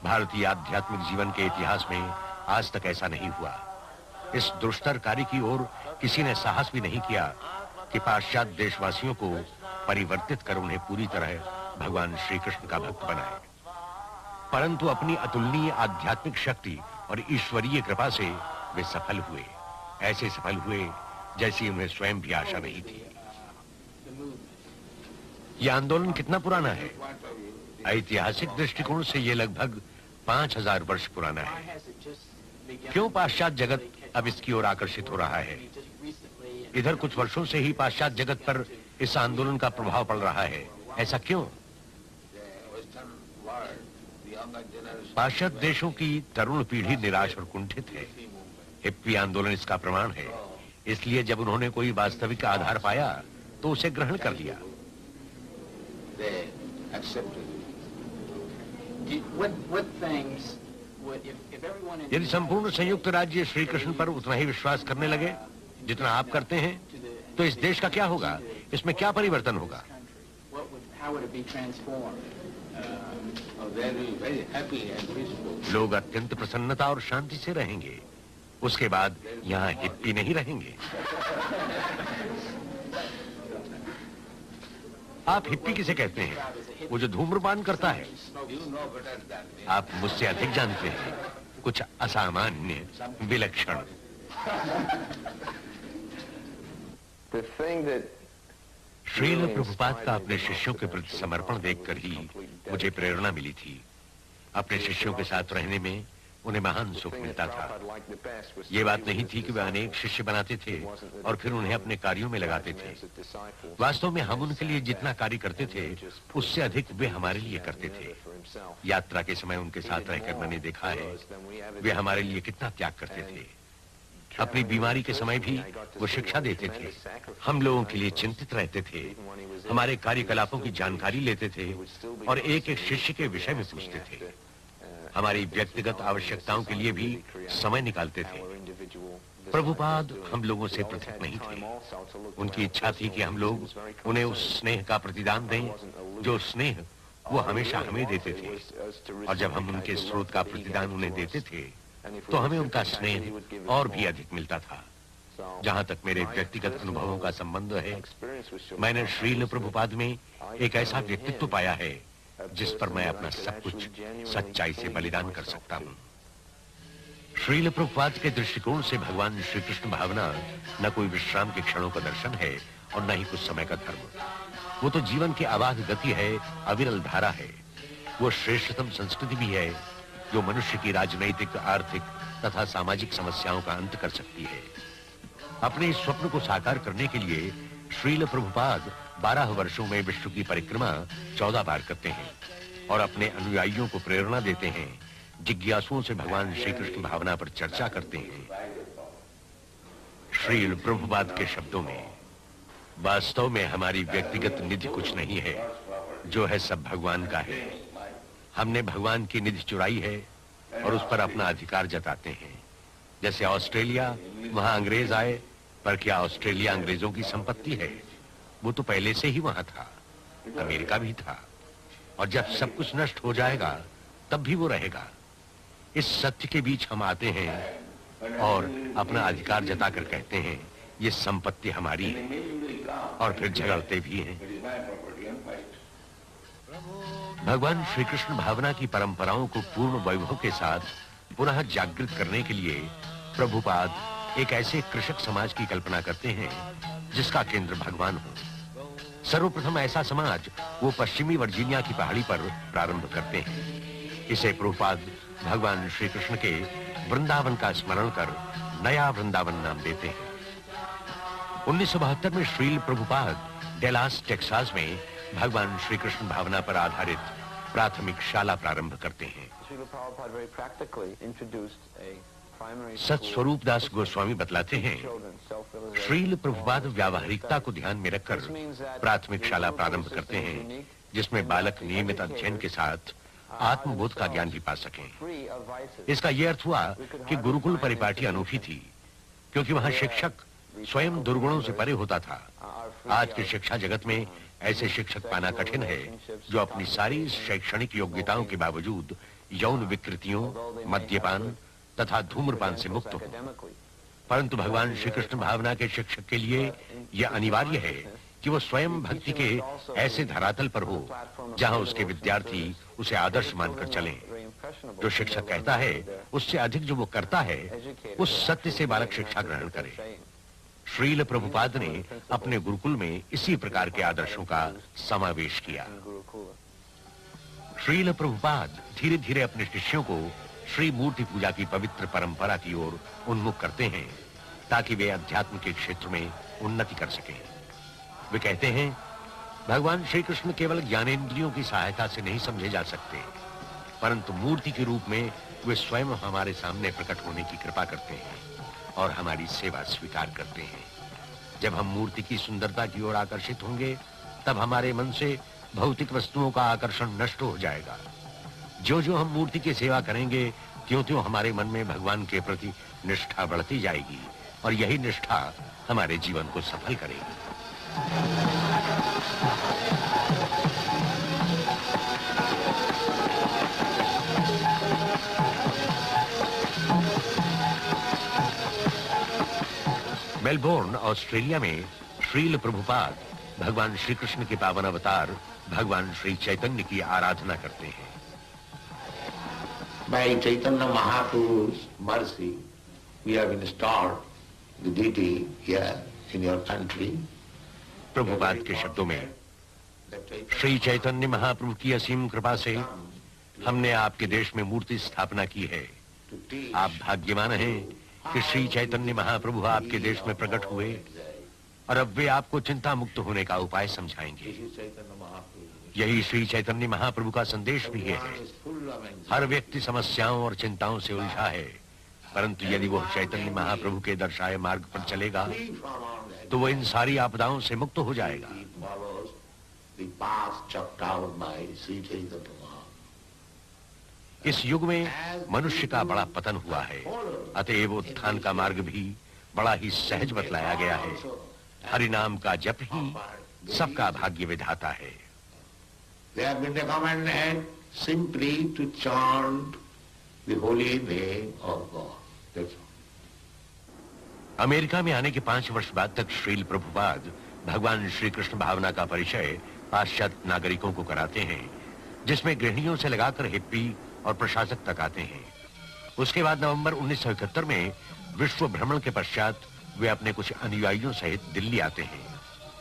भारतीय आध्यात्मिक जीवन के इतिहास में आज तक ऐसा नहीं हुआ। इस दुष्टर कार्य की ओर किसी ने साहस भी नहीं किया कि पाश्चात्य देशवासियों को परिवर्तित कर उन्हें पूरी तरह भगवान श्री कृष्ण का भक्त बनाए। परंतु अपनी अतुलनीय आध्यात्मिक शक्ति और ईश्वरीय कृपा से वे सफल हुए। ऐसे सफल हुए जैसी उन्हें स्वयं भी आशा नहीं थी। यह आंदोलन कितना पुराना है? ऐतिहासिक दृष्टिकोण से यह लगभग 5000 वर्ष पुराना है। क्यों पाश्चात्य जगत अब इसकी ओर आकर्षित हो रहा है? इधर कुछ वर्षों से ही पाश्चात्य जगत पर इस आंदोलन का प्रभाव पड़ रहा है। ऐसा क्यों? पाश्चात्य देशों की तरुण पीढ़ी निराश और कुंठित है। हिप्पी आंदोलन इसका प्रमाण है। इसलिए जब उन्होंने कोई वास्तविक आधार पाया तो उसे ग्रहण कर लिया। यदि संपूर्ण संयुक्त राज्य श्री कृष्ण पर उतना ही विश्वास करने लगे जितना आप करते हैं तो इस देश का क्या होगा? इसमें क्या परिवर्तन होगा? लोग अत्यंत प्रसन्नता और शांति से रहेंगे। उसके बाद यहाँ हिप्पी नहीं रहेंगे। आप हिप्पी किसे कहते हैं? वो जो धूम्रपान करता है। आप मुझसे अधिक जानते हैं। कुछ असामान्य, विलक्षण। श्रील प्रभुपाद का अपने शिष्यों के प्रति समर्पण देखकर ही मुझे प्रेरणा मिली थी। अपने शिष्यों के साथ रहने में उन्हें महान सुख मिलता था। ये बात नहीं थी कि वे अनेक शिष्य बनाते थे और फिर उन्हें अपने कार्यों में लगाते थे। वास्तव में हम उनके लिए जितना कार्य करते थे उससे अधिक वे हमारे लिए करते थे। यात्रा के समय उनके साथ रहकर मैंने देखा है वे हमारे लिए कितना त्याग करते थे। अपनी बीमारी के समय भी वो शिक्षा देते थे। हम लोगों के लिए चिंतित रहते थे। हमारे कार्यकलापों की जानकारी लेते थे और एक एक शिष्य के विषय में पूछते थे। हमारी व्यक्तिगत आवश्यकताओं के लिए भी समय निकालते थे। प्रभुपाद हम लोगों से पृथक नहीं थे। उनकी इच्छा थी कि हम लोग उन्हें उस स्नेह का प्रतिदान दें जो स्नेह वो हमेशा हमें देते थे। और जब हम उनके स्रोत का प्रतिदान उन्हें देते थे तो हमें उनका स्नेह और भी अधिक मिलता था। जहां तक मेरे व्यक्तिगत अनुभवों का संबंध है, मैंने श्रील प्रभुपाद में एक ऐसा व्यक्तित्व पाया है जिस पर मैं अपना सब कुछ सच्चाई से बलिदान कर सकता हूं। श्रील प्रभुपाद के दृष्टिकोण से भगवान श्री कृष्ण भावना न कोई विश्राम के क्षणों का दर्शन है और न ही कुछ समय का धर्म। वो तो जीवन की अबाध गति है, अविरल धारा है। वो श्रेष्ठतम संस्कृति भी है जो मनुष्य की राजनैतिक, आर्थिक तथा सामाजिक समस्याओं का अंत कर सकती है। अपने इस स्वप्न को साकार करने के लिए श्रील प्रभुपाद 12 वर्षों में विश्व की परिक्रमा 14 बार करते हैं और अपने अनुयायियों को प्रेरणा देते हैं। जिज्ञासुओं से भगवान श्री कृष्ण भावना पर चर्चा करते हैं। श्रील प्रभुपाद के शब्दों में, वास्तव में हमारी व्यक्तिगत निधि कुछ नहीं है, जो है सब भगवान का है। हमने भगवान की निधि चुराई है और उस पर अपना अधिकार जताते हैं। जैसे ऑस्ट्रेलिया, वहां अंग्रेज आए, पर क्या ऑस्ट्रेलिया अंग्रेजों की संपत्ति है? वो तो पहले से ही वहां था। अमेरिका भी था। और जब सब कुछ नष्ट हो जाएगा तब भी वो रहेगा। इस सत्य के बीच हम आते हैं और अपना अधिकार जताकर कहते हैं ये संपत्ति हमारी है, और फिर झगड़ते भी हैं। भगवान श्री कृष्ण भावना की परंपराओं को पूर्ण वैभव के साथ पुनः जागृत करने के लिए प्रभुपाद एक ऐसे कृषक समाज की कल्पना करते हैं जिसका केंद्र भगवान हो। सर्वप्रथम ऐसा समाज वो पश्चिमी वर्जीनिया की पहाड़ी पर प्रारंभ करते हैं। इसे प्रभुपाद भगवान श्री कृष्ण के वृंदावन का स्मरण कर नया वृंदावन नाम देते हैं। 1972 में श्रील प्रभुपाद डेलास टेक्सास में भगवान श्री कृष्ण भावना पर आधारित प्राथमिक शाला प्रारंभ करते हैं। सत स्वरूप दास गोस्वामी बतलाते हैं, श्रील प्रभुपाद व्यावहारिकता को ध्यान में रखकर प्राथमिक शाला प्रारंभ करते हैं, जिसमें बालक नियमित अध्ययन के साथ आत्मबोध का ज्ञान भी पा सकें। इसका यह अर्थ हुआ कि गुरुकुल परिपाटी अनूठी थी, क्योंकि वहां शिक्षक स्वयं दुर्गुणों से परे होता था। आज के शिक्षा जगत में ऐसे शिक्षक पाना कठिन है जो अपनी सारी शैक्षणिक योग्यताओं के बावजूद यौन विकृतियों, मद्यपान तथा धूम्रपान से मुक्त हो। परंतु भगवान श्री कृष्ण भावना के शिक्षक के लिए यह अनिवार्य है कि वो स्वयं भक्ति के ऐसे धरातल पर हो जहां उसके विद्यार्थी उसे आदर्श मानकर चलें। जो शिक्षक कहता है उससे अधिक जो वो करता है, उस सत्य से बालक शिक्षा ग्रहण करे। श्रील प्रभुपाद ने अपने गुरुकुल में इसी प्रकार के आदर्शों का समावेश किया। श्रील प्रभुपाद धीरे धीरे अपने शिष्यों को श्री मूर्ति पूजा की पवित्र परंपरा की ओर उन्मुख करते हैं, ताकि वे अध्यात्म के क्षेत्र में उन्नति कर सकें। वे कहते हैं, भगवान श्री कृष्ण केवल ज्ञानेंद्रियों की सहायता से नहीं समझे जा सकते, परंतु मूर्ति के रूप में वे स्वयं हमारे सामने प्रकट होने की कृपा करते हैं और हमारी सेवा स्वीकार करते हैं। जब हम मूर्ति की सुंदरता की ओर आकर्षित होंगे, तब हमारे मन से भौतिक वस्तुओं का आकर्षण नष्ट हो जाएगा। जो जो हम मूर्ति की सेवा करेंगे, त्यों-त्यों हमारे मन में भगवान के प्रति निष्ठा बढ़ती जाएगी और यही निष्ठा हमारे जीवन को सफल करेगी। मेलबोर्न, ऑस्ट्रेलिया में श्रील प्रभुपाद भगवान श्री कृष्ण के पावन अवतार भगवान श्री चैतन्य की आराधना करते हैं। By Chaitanya Mahaprabhu's mercy, we have installed the deity here in your country. Prabhupada के शब्दों में, श्री चैतन्य महाप्रभु की असीम कृपा से हमने आपके देश में मूर्ति स्थापना की है। आप भाग्यवान हैं कि श्री चैतन्य महाप्रभु आपके देश में प्रकट हुए और अब वे आपको चिंता मुक्त होने का उपाय समझाएंगे। यही श्री चैतन्य महाप्रभु का संदेश भी है। हर व्यक्ति समस्याओं और चिंताओं से उलझा है, परंतु यदि वह चैतन्य महाप्रभु के दर्शाए मार्ग पर चलेगा तो वह इन सारी आपदाओं से मुक्त हो जाएगा। इस युग में मनुष्य का बड़ा पतन हुआ है, अतएव उत्थान का मार्ग भी बड़ा ही सहज बतलाया गया है। हरि नाम का जप ही सबका भाग्य विधाता है। They have been recommended simply to chant the holy name of God. That's all. America में आने के 5 वर्ष बाद तक श्रील प्रभुपाद भगवान श्री कृष्ण भावना का परिचय पाश्चात्य नागरिकों को कराते हैं, जिसमें गृहिणियों से लगाकर हिप्पी और प्रशासक तक आते हैं। उसके बाद नवंबर 1971 में विश्व भ्रमण के पश्चात वे अपने कुछ अनुयायियों सहित दिल्ली आते हैं।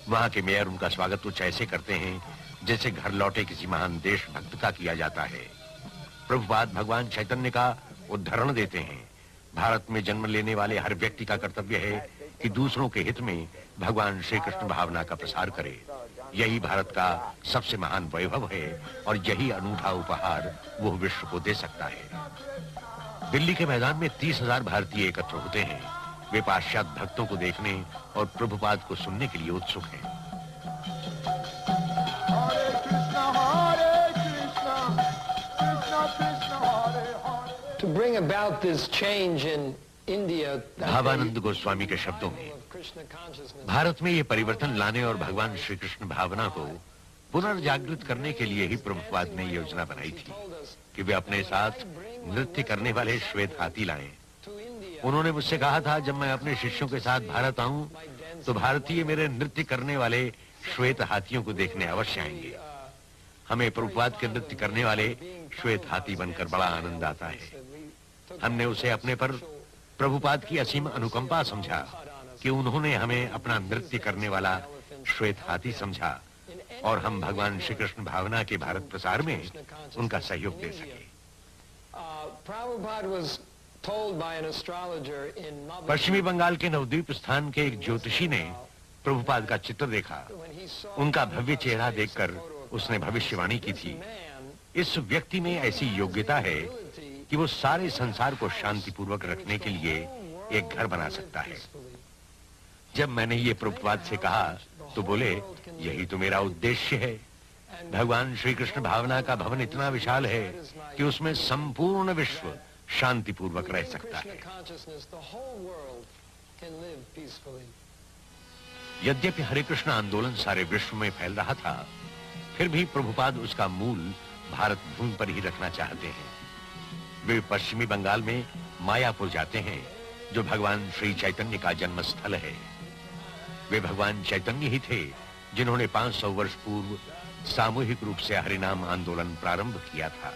वहां के मेयर उनका स्वागत कुछ ऐसे करते हैं जैसे घर लौटे किसी महान देशभक्त का किया जाता है। प्रभुपाद भगवान चैतन्य का उदाहरण देते हैं। भारत में जन्म लेने वाले हर व्यक्ति का कर्तव्य है कि दूसरों के हित में भगवान श्री कृष्ण भावना का प्रसार करे। यही भारत का सबसे महान वैभव है और यही अनूठा उपहार वो विश्व को दे सकता है। दिल्ली के मैदान में 30,000 भारतीय एकत्र होते हैं। वे पाश्चात्य भक्तों को देखने और प्रभुपाद को सुनने के लिए उत्सुक हैं। To bring about this change in India, Bhavanand Goswami के शब्दों में, भारत में ये परिवर्तन लाने और भगवान श्री कृष्ण भावना को पुनर्जागृत करने के लिए ही प्रभुपाद ने योजना बनाई थी कि वे अपने साथ नृत्य करने वाले श्वेत हाथी लाएं। उन्होंने मुझसे कहा था, जब मैं अपने शिष्यों के साथ भारत आऊं तो भारतीय मेरे नृत्य करने वाले श्वेत हाथियों को देखने अवश्य आएंगे। हमें प्रभुपाद के नृत्य करने वाले श्वेत हाथी बनकर बड़ा आनंद आता है। हमने उसे अपने पर प्रभुपाद की असीम अनुकंपा समझा कि उन्होंने हमें अपना नृत्य करने वाला श्वेत हाथी समझा और हम भगवान श्री कृष्ण भावना के भारत प्रसार में उनका सहयोग दे सके। पश्चिमी बंगाल के नवद्वीप स्थान के एक ज्योतिषी ने प्रभुपाद का चित्र देखा, उनका भव्य चेहरा देखकर उसने भविष्यवाणी की थी, इस व्यक्ति में ऐसी योग्यता है कि वो सारे संसार को शांतिपूर्वक रखने के लिए एक घर बना सकता है। जब मैंने ये प्रभुपाद से कहा तो बोले, यही तो मेरा उद्देश्य है। भगवान श्री कृष्ण भावना का भवन इतना विशाल है कि उसमें संपूर्ण विश्व शांतिपूर्वक रह सकता है। यद्यपि हरे कृष्ण आंदोलन सारे विश्व में फैल रहा था, फिर भी प्रभुपाद उसका मूल भारत भूमि पर ही रखना चाहते हैं। वे पश्चिमी बंगाल में मायापुर जाते हैं, जो भगवान श्री चैतन्य का जन्म स्थल है। वे भगवान चैतन्य ही थे जिन्होंने 500 वर्ष पूर्व सामूहिक रूप से हरिनाम आंदोलन प्रारंभ किया था।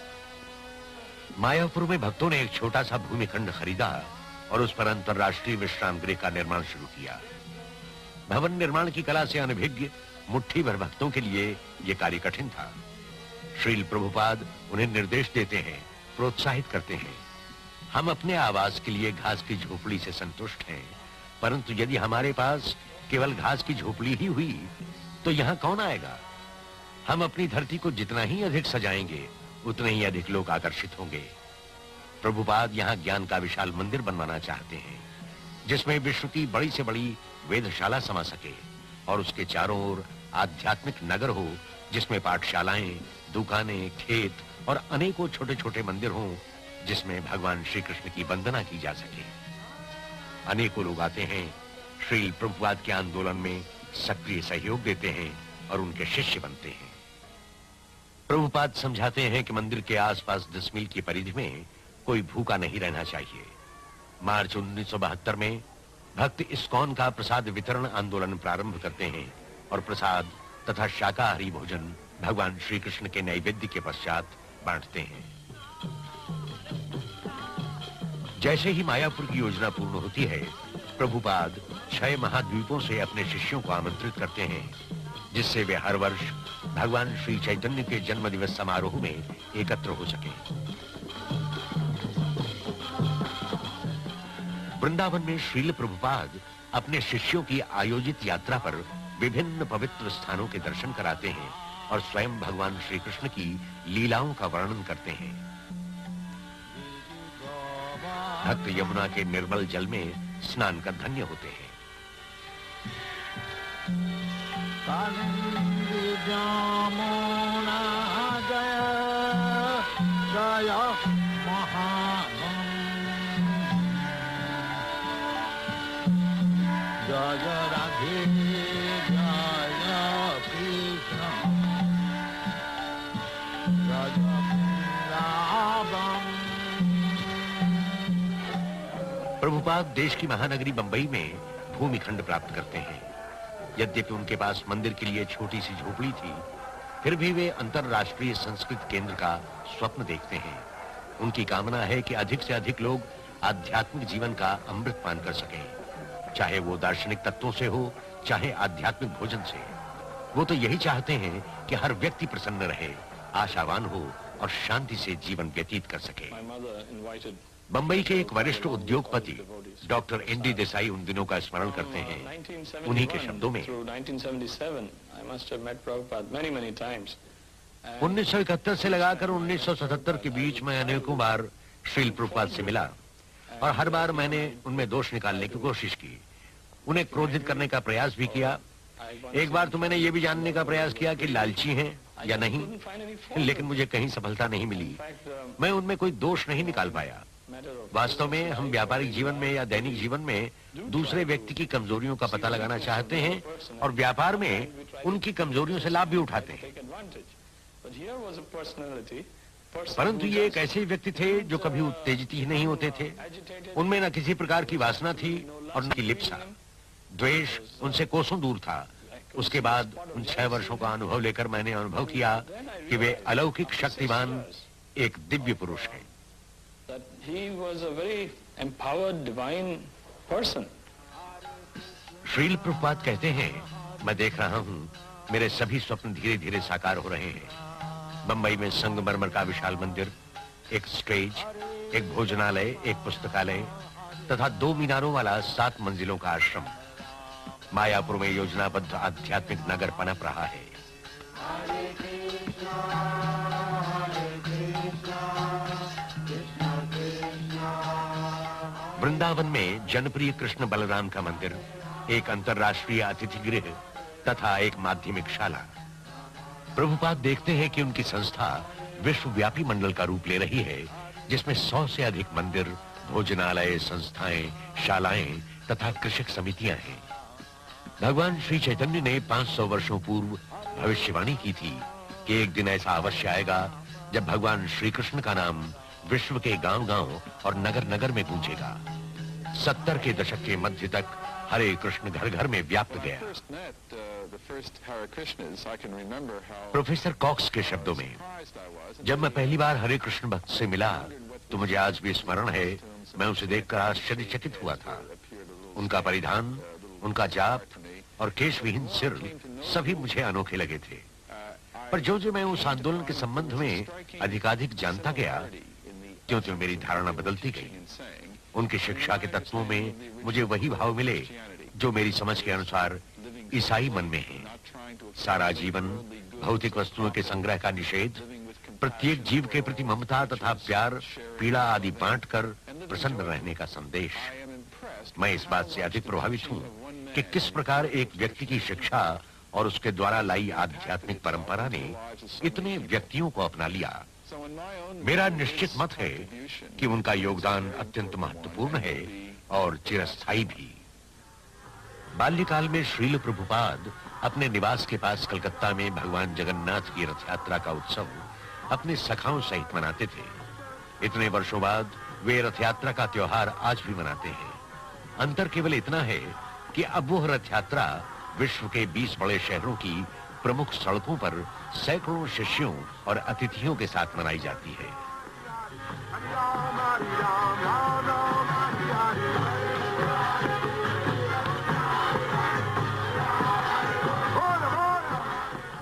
मायापुर में भक्तों ने एक छोटा सा भूमिखंड खरीदा और उस पर अंतर्राष्ट्रीय विश्राम गृह का निर्माण शुरू किया। भवन निर्माण की कला से अनभिज्ञ मुट्ठी भर भक्तों के लिए यह कार्य कठिन था। श्रील प्रभुपाद उन्हें निर्देश देते हैं, प्रोत्साहित करते हैं। हम अपने आवास के लिए घास की झोपड़ी से संतुष्ट हैं, परंतु यदि हमारे पास केवल घास की झोपड़ी ही हुई तो यहां कौन आएगा? हम अपनी धरती को जितना ही अधिक सजाएंगे, उतने ही अधिक लोग आकर्षित होंगे। प्रभुपाद यहां ज्ञान का विशाल मंदिर बनवाना चाहते हैं, जिसमें विश्व की बड़ी से बड़ी वेधशाला समा सके और उसके चारों ओर आध्यात्मिक नगर हो, जिसमें पाठशालाएं, दुकानें, खेत और अनेकों छोटे छोटे मंदिर हों, जिसमें भगवान श्री कृष्ण की वंदना की जा सके। अनेकों लोग आते हैं, श्री प्रभुपाद के आंदोलन में सक्रिय सहयोग देते हैं और उनके शिष्य बनते हैं। प्रभुपाद समझाते हैं कि मंदिर के आसपास 10 मील की परिधि में कोई भूखा नहीं रहना चाहिए। मार्च 1972 में भक्त इस्कॉन का प्रसाद वितरण आंदोलन प्रारंभ करते हैं और प्रसाद तथा शाकाहारी भोजन भगवान श्री कृष्ण के नैवेद्य के पश्चात बांटते हैं। जैसे ही मायापुर की योजना पूर्ण होती है, प्रभुपाद 6 महाद्वीपों से अपने शिष्यों को आमंत्रित करते हैं, जिससे वे हर वर्ष भगवान श्री चैतन्य के जन्म दिवस समारोह में एकत्र हो सकें। वृंदावन में श्रील प्रभुपाद अपने शिष्यों की आयोजित यात्रा पर विभिन्न पवित्र स्थानों के दर्शन कराते हैं और स्वयं भगवान श्री कृष्ण की लीलाओं का वर्णन करते हैं। भक्त यमुना के निर्मल जल में स्नान कर धन्य होते हैं। प्रभुपाद देश की महानगरी बंबई में भूमिखंड प्राप्त करते हैं। यद्यपि उनके पास मंदिर के लिए छोटी सी झोपड़ी थी, फिर भी वे अंतरराष्ट्रीय संस्कृत केंद्र का स्वप्न देखते हैं। उनकी कामना है कि अधिक से अधिक लोग आध्यात्मिक जीवन का अमृत पान कर सकें, चाहे वो दार्शनिक तत्वों से हो, चाहे आध्यात्मिक भोजन से। वो तो यही चाहते हैं कि हर व्यक्ति प्रसन्न रहे, आशावान हो और शांति से जीवन व्यतीत कर सके। बंबई के एक वरिष्ठ उद्योगपति डॉक्टर एनडी देसाई उन दिनों का स्मरण करते हैं। उन्हीं के शब्दों में, 1971 से लगाकर 1977 के बीच में अनेकों बार श्रील प्रभुपाद से मिला और हर बार मैंने उनमें दोष निकालने की कोशिश की, उन्हें क्रोधित करने का प्रयास भी किया। एक बार तो मैंने ये भी जानने का प्रयास किया कि लालची हैं या नहीं, लेकिन मुझे कहीं सफलता नहीं मिली। मैं उनमें कोई दोष नहीं निकाल पाया। वास्तव में हम व्यापारिक जीवन में या दैनिक जीवन में दूसरे व्यक्ति की कमजोरियों का पता लगाना चाहते हैं और व्यापार में उनकी कमजोरियों से लाभ भी उठाते हैं। परंतु ये एक ऐसे व्यक्ति थे जो कभी उत्तेजित ही नहीं होते थे। उनमें न किसी प्रकार की वासना थी और न की लिप्सा। द्वेष उनसे कोसों दूर था। उसके बाद उन 6 वर्षों का अनुभव लेकर मैंने अनुभव किया कि वे अलौकिक शक्तिवान एक दिव्य पुरुष हैं। He was a very empowered divine person. Srila Prabhupada कहते हैं, मैं देख रहा हूं मेरे सभी स्वप्न धीरे धीरे साकार हो रहे हैं। बंबई में संगमरमर का विशाल मंदिर, एक स्टेज, एक भोजनालय, एक पुस्तकालय तथा 2 मीनारों वाला 7 मंजिलों का आश्रम। मायापुर में योजनाबद्ध आध्यात्मिक नगर पनप रहा है। वृंदावन में जनप्रिय कृष्ण बलराम का मंदिर, एक अंतर्राष्ट्रीय अतिथि गृह तथा एक माध्यमिक शाला। प्रभुपाद देखते हैं कि उनकी संस्था विश्वव्यापी मंडल का रूप ले रही है, जिसमें 100 से अधिक मंदिर, भोजनालय, संस्थाएं, शालाएं तथा कृषक समितियां हैं। भगवान श्री चैतन्य ने 500 वर्षों पूर्व भविष्यवाणी की थी कि एक दिन ऐसा अवश्य आएगा जब भगवान श्री कृष्ण का नाम विश्व के गांव-गांव और नगर-नगर में गूंजेगा। 70 के दशक के मध्य तक हरे कृष्ण घर-घर में व्याप्त गया। प्रोफेसर कॉक्स के शब्दों में, जब मैं पहली बार हरे कृष्ण भक्त से मिला तो मुझे आज भी स्मरण है, मैं उसे देखकर आश्चर्यचकित हुआ था। उनका परिधान, उनका जाप और केशविहीन सिर सभी मुझे अनोखे लगे थे। पर जो मैं उस आंदोलन के संबंध में अधिकाधिक जानता गया, त्यों मेरी धारणा बदलती गई। उनकी शिक्षा के तत्वों में मुझे वही भाव मिले जो मेरी समझ के अनुसार ईसाई मन में है। सारा जीवन भौतिक वस्तुओं के संग्रह का निषेध, प्रत्येक जीव के प्रति ममता तथा प्यार, पीड़ा आदि बांटकर प्रसन्न रहने का संदेश। मैं इस बात से अधिक प्रभावित हूँ कि किस प्रकार एक व्यक्ति की शिक्षा और उसके द्वारा लाई आध्यात्मिक परंपरा ने इतने व्यक्तियों को अपना लिया। मेरा निश्चित मत है कि उनका योगदान अत्यंत महत्वपूर्ण है और चिरस्थायी भी। बाल्यकाल में श्रील प्रभुपाद अपने निवास के पास कलकत्ता में भगवान जगन्नाथ की रथ यात्रा का उत्सव अपने सखाओं सहित मनाते थे। इतने वर्षों बाद वे रथ यात्रा का त्योहार आज भी मनाते हैं। अंतर केवल इतना है कि अब वो रथ यात्रा विश्व के 20 बड़े शहरों की प्रमुख सड़कों पर सैकड़ों शिष्यों और अतिथियों के साथ मनाई जाती है।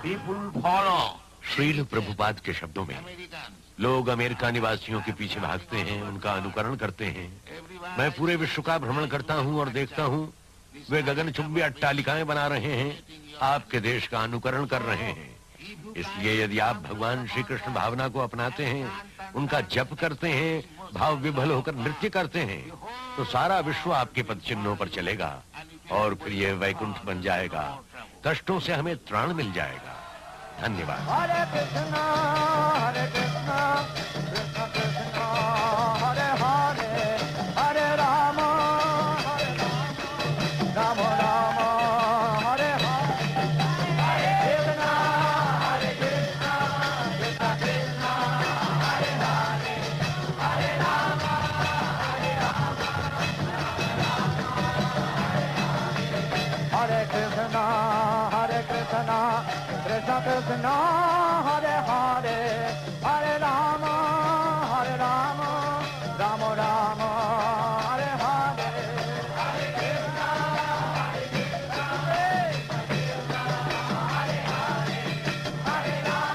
People follow. श्रील प्रभुपाद के शब्दों में, लोग अमेरिका निवासियों के पीछे भागते हैं, उनका अनुकरण करते हैं। मैं पूरे विश्व का भ्रमण करता हूं और देखता हूं वे गगनचुंबी अट्टालिकाएं बना रहे हैं, आपके देश का अनुकरण कर रहे हैं। इसलिए यदि आप भगवान श्री कृष्ण भावना को अपनाते हैं, उनका जप करते हैं, भाव विभल होकर नृत्य करते हैं, तो सारा विश्व आपके पद चिन्हों पर चलेगा और फिर यह वैकुंठ बन जाएगा। कष्टों से हमें त्राण मिल जाएगा। धन्यवाद। हरे कृष्णा कृष्णा कृष्णा हरे हरे, हरे राम राम राम हरे हरे, हरे कृष्णा कृष्णा कृष्णा हरे हरे, हरे राम हरे कृष्णा कृष्णा कृष्णा हरे हरे, हरे राम राम राम हरे हरे, हरे कृष्णा हरे हरे, हरे राम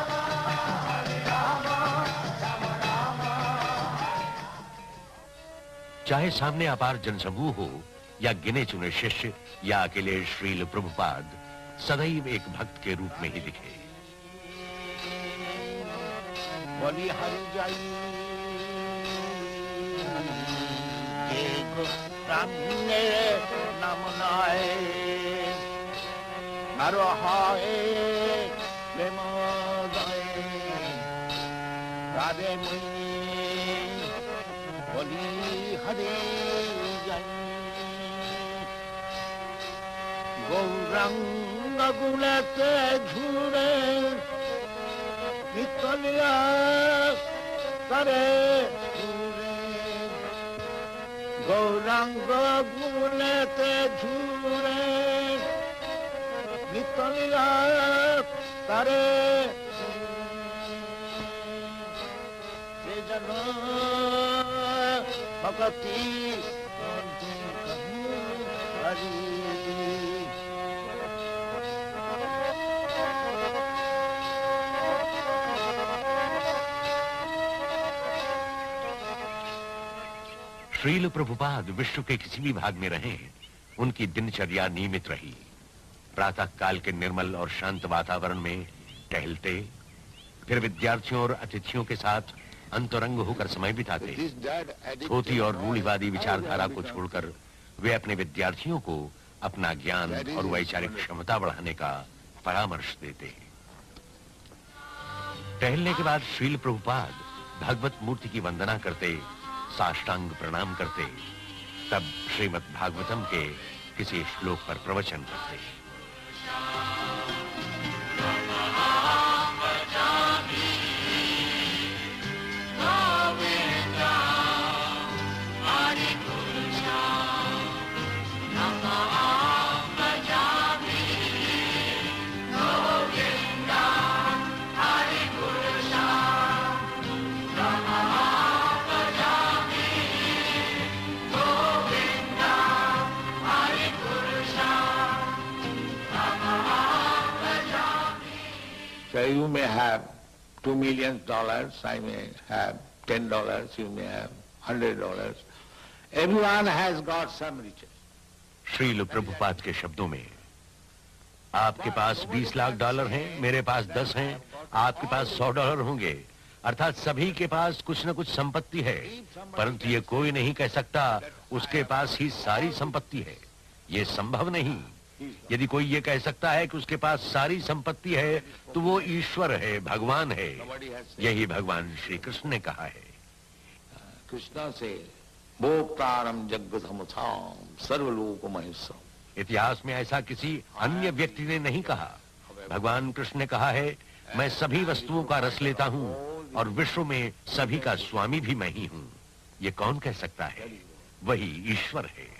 राम राम। चाहे सामने अपार जनसमूह हो या गिने चुने शिष्य या अकेले श्रील प्रभुपाद, सदैव एक भक्त के रूप में ही दिखे। बलि हरि जाई एक प्राण्य नाम नाए नरहाए प्रेम जाए राधे मुनि बलि हरि जाई गौरंग गुणते झूरे नितलिया करे गौरंग गुणते झूरे नितलिया करे जन भगती हरि। श्रील प्रभुपाद विश्व के किसी भी भाग में रहें, उनकी दिनचर्या नियमित रही। प्रातः काल के निर्मल और शांत वातावरण में टहलते, फिर विद्यार्थियों और अतिथियों के साथ अंतरंग होकर समय बिताते। धोती और रूढ़िवादी विचारधारा को छोड़कर वे अपने विद्यार्थियों को अपना ज्ञान और वैचारिक क्षमता बढ़ाने का परामर्श देते। टहलने के बाद श्रील प्रभुपाद भगवत मूर्ति की वंदना करते, साष्टांग प्रणाम करते, तब श्रीमद् भागवतम के किसी श्लोक पर प्रवचन करते। So you may have $2 million, I may have $10, you may have $100. Everyone has got some riches. Srila Prabhupada के शब्दों में, आपके पास $20 लाख हैं, मेरे पास 10 हैं, आपके पास $100 होंगे। अर्थात सभी के पास कुछ न कुछ संपत्ति है, परंतु ये कोई नहीं कह सकता उसके पास ही सारी संपत्ति है। ये संभव नहीं। यदि कोई ये कह सकता है कि उसके पास सारी संपत्ति है तो वो ईश्वर है, भगवान है। यही भगवान श्री कृष्ण ने कहा है। कृष्ण से भोक्तारम जगतमुथाम सर्वलोक महेश्वरम। इतिहास में ऐसा किसी अन्य व्यक्ति ने नहीं कहा। भगवान कृष्ण ने कहा है, मैं सभी वस्तुओं का रस लेता हूँ और विश्व में सभी का स्वामी भी मैं ही हूँ। ये कौन कह सकता है? वही ईश्वर है।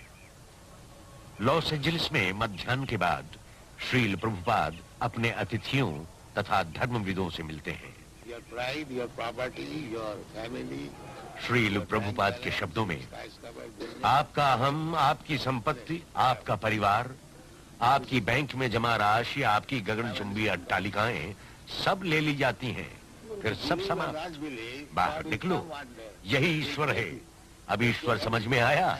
लॉस एंजलिस में मध्याह्न के बाद श्रील प्रभुपाद अपने अतिथियों तथा धर्मविदों से मिलते हैं। Your pride, your property, your family. Srila Prabhupada के शब्दों में, आपका अहम, आपकी संपत्ति, आपका परिवार, आपकी बैंक में जमा राशि, आपकी गगनचुंबी अट्टालिकाएं सब ले ली जाती हैं, फिर सब समाप्त। बाहर निकलो, यही ईश्वर है। अब ईश्वर समझ में आया?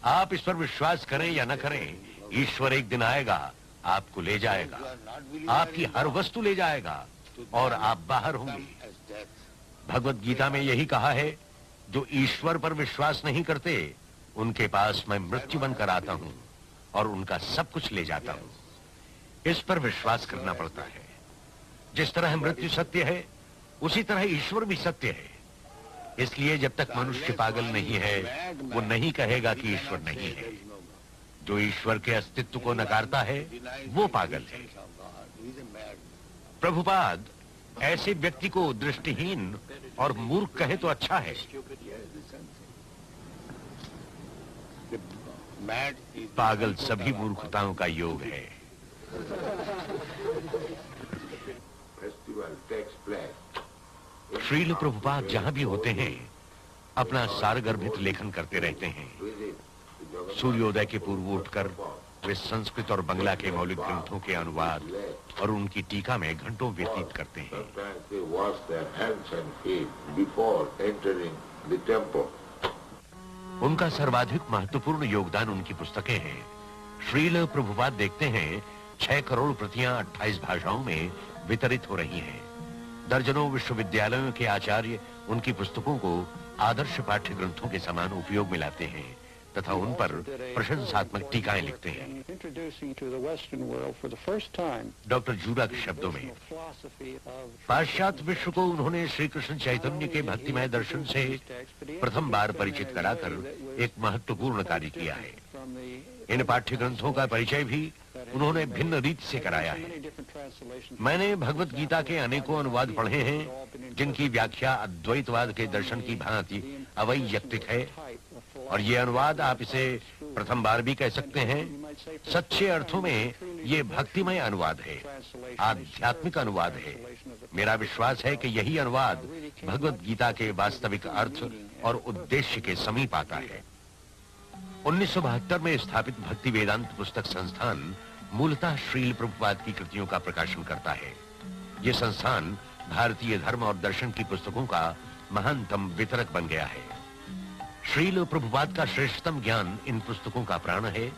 आप इस पर विश्वास करें या न करें, ईश्वर एक दिन आएगा, आपको ले जाएगा, आपकी हर वस्तु ले जाएगा और आप बाहर होंगे। भगवत गीता में यही कहा है, जो ईश्वर पर विश्वास नहीं करते उनके पास मैं मृत्यु बनकर आता हूं और उनका सब कुछ ले जाता हूं। इस पर विश्वास करना पड़ता है। जिस तरह मृत्यु सत्य है, उसी तरह ईश्वर भी सत्य है। इसलिए जब तक मनुष्य पागल नहीं है, वो नहीं कहेगा कि ईश्वर नहीं है। जो ईश्वर के अस्तित्व को नकारता है, वो पागल है। प्रभुपाद ऐसे व्यक्ति को दृष्टिहीन और मूर्ख कहे तो अच्छा है। पागल सभी मूर्खताओं का योग है। श्रील प्रभुपाद जहां भी होते हैं, अपना सारगर्भित लेखन करते रहते हैं। सूर्योदय के पूर्व उठकर वे संस्कृत और बंगला के मौलिक ग्रंथों के अनुवाद और उनकी टीका में घंटों व्यतीत करते हैं। उनका सर्वाधिक महत्वपूर्ण योगदान उनकी पुस्तकें हैं। श्रील प्रभुपाद देखते हैं 6 करोड़ प्रतियां 28 भाषाओं में वितरित हो रही हैं। दर्जनों विश्वविद्यालयों के आचार्य उनकी पुस्तकों को आदर्श पाठ्य ग्रंथों के समान उपयोग में लाते हैं तथा उन पर प्रशंसात्मक टीकाएं लिखते हैं। डॉक्टर जूरा के शब्दों में, पाश्चात्य विश्व को उन्होंने श्री कृष्ण चैतन्य के भक्तिमय दर्शन से प्रथम बार परिचित कराकर एक महत्वपूर्ण कार्य किया है। इन पाठ्य ग्रंथों का परिचय भी उन्होंने भिन्न रीति से कराया है। मैंने भगवत गीता के अनेकों अनुवाद पढ़े हैं, जिनकी व्याख्या अद्वैतवाद के दर्शन की भांति अवैयक्तिक है, और ये अनुवाद आप इसे प्रथम बार भी कह सकते हैं। सच्चे अर्थों में ये भक्तिमय अनुवाद है, आध्यात्मिक अनुवाद है। मेरा विश्वास है कि यही अनुवाद भगवत गीता के वास्तविक अर्थ और उद्देश्य के समीप आता है। 1972 में स्थापित भक्ति वेदांत पुस्तक संस्थान मूलतः श्रील प्रभुपाद की कृतियों का प्रकाशन करता है। ये संस्थान भारतीय धर्म और दर्शन की पुस्तकों का महानतम वितरक बन गया है। श्रील प्रभुपाद का श्रेष्ठतम ज्ञान इन पुस्तकों का प्राण है,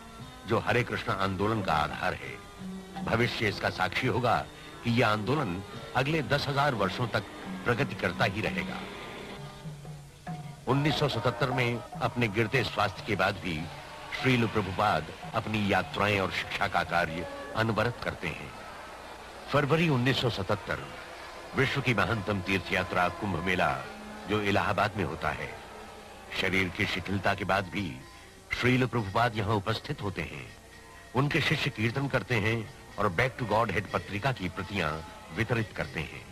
जो हरे कृष्ण आंदोलन का आधार है। भविष्य इसका साक्षी होगा कि यह आंदोलन अगले 10,000 वर्षों तक प्रगति करता ही रहेगा। 1977 में अपने गिरते स्वास्थ्य के बाद भी श्रील प्रभुपाद अपनी यात्राएं और शिक्षा का कार्य अनवरत करते हैं। फरवरी 1977 विश्व की महानतम तीर्थ यात्रा कुंभ मेला जो इलाहाबाद में होता है। शरीर की शिथिलता के बाद भी श्रील प्रभुपाद यहां उपस्थित होते हैं। उनके शिष्य कीर्तन करते हैं और बैक टू गॉड हेड पत्रिका की प्रतियां वितरित करते हैं।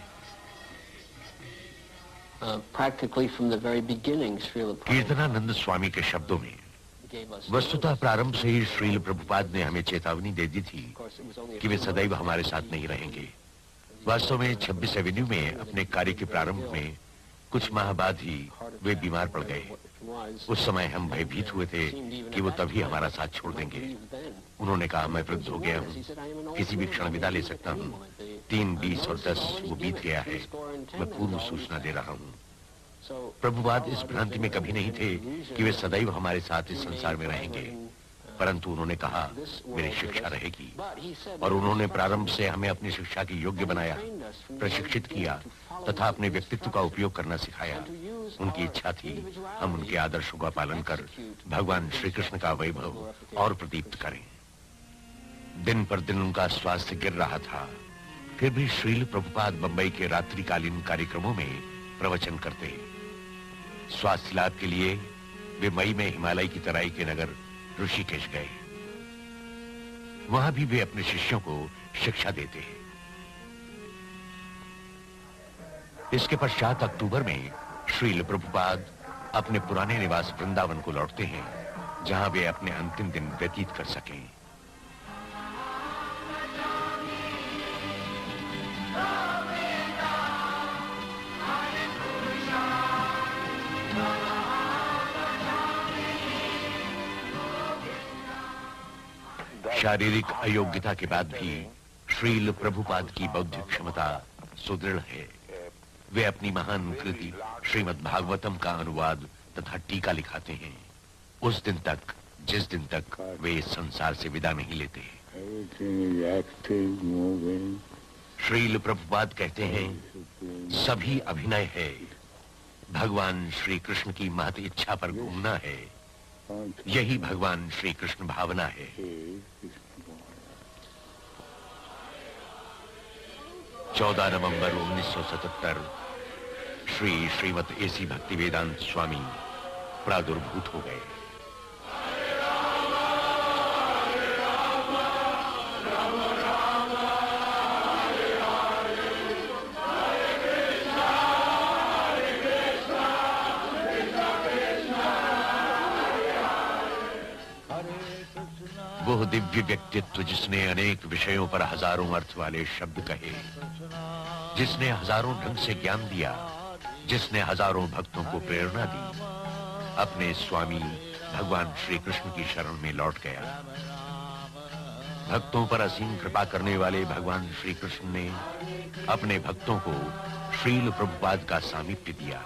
Practically from the very beginning, Srila Prabhupada Kirtanananda स्वामी के शब्दों में वस्तुतः प्रारंभ से ही श्रील प्रभुपाद ने हमें चेतावनी दे दी थी कि वे सदैव हमारे साथ नहीं रहेंगे। वास्तव में 26 एवेन्यू में अपने कार्य के प्रारंभ में कुछ माह बाद ही वे बीमार पड़ गए। उस समय हम भयभीत हुए थे कि वो तभी हमारा साथ छोड़ देंगे। उन्होंने कहा, मैं वृद्ध हो गया हूँ, किसी भी क्षण विदा ले सकता हूँ। 3, 20 और 10 वो बीत गया है। मैं पूर्व सूचना दे रहा हूँ। प्रभुपाद इस भ्रांति में कभी नहीं थे कि वे सदैव हमारे साथ इस संसार में रहेंगे, परंतु उन्होंने कहा मेरी शिक्षा रहेगी। और उन्होंने प्रारंभ से हमें अपनी शिक्षा के योग्य बनाया, प्रशिक्षित किया तथा अपने व्यक्तित्व का उपयोग करना सिखाया। उनकी इच्छा थी हम उनके आदर्शों का पालन कर भगवान श्री कृष्ण का वैभव और प्रदीप्त करें। दिन पर दिन उनका स्वास्थ्य गिर रहा था, फिर भी श्रील प्रभुपाद बंबई के रात्रिकालीन कार्यक्रमों में प्रवचन करते। स्वास्थ्य लाभ के लिए वे मई में हिमालय की तराई के नगर ऋषिकेश गए। वहां भी वे अपने शिष्यों को शिक्षा देते हैं। इसके पश्चात अक्टूबर में श्रील प्रभुपाद अपने पुराने निवास वृंदावन को लौटते हैं, जहां वे अपने अंतिम दिन व्यतीत कर सकें। शारीरिक अयोग्यता के बाद भी श्रील प्रभुपाद की बौद्धिक क्षमता सुदृढ़ है। वे अपनी महान कृति श्रीमद् भागवतम का अनुवाद तथा टीका लिखाते हैं, उस दिन तक जिस दिन तक वे इस संसार से विदा नहीं लेते। श्रील प्रभुपाद कहते हैं, सभी अभिनय है, भगवान श्री कृष्ण की महत इच्छा पर घूमना है, यही भगवान श्री कृष्ण भावना है। 14 नवंबर 1977 श्रीमत एसी भक्ति वेदांत स्वामी प्रादुर्भूत हो गए। वो दिव्य व्यक्तित्व जिसने अनेक विषयों पर हजारों अर्थ वाले शब्द कहे, जिसने हजारों ढंग से ज्ञान दिया, जिसने हजारों भक्तों को प्रेरणा दी, अपने स्वामी भगवान श्री कृष्ण की शरण में लौट गया। भक्तों पर असीम कृपा करने वाले भगवान श्री कृष्ण ने अपने भक्तों को श्रील प्रभुपाद का सामीप्य दिया।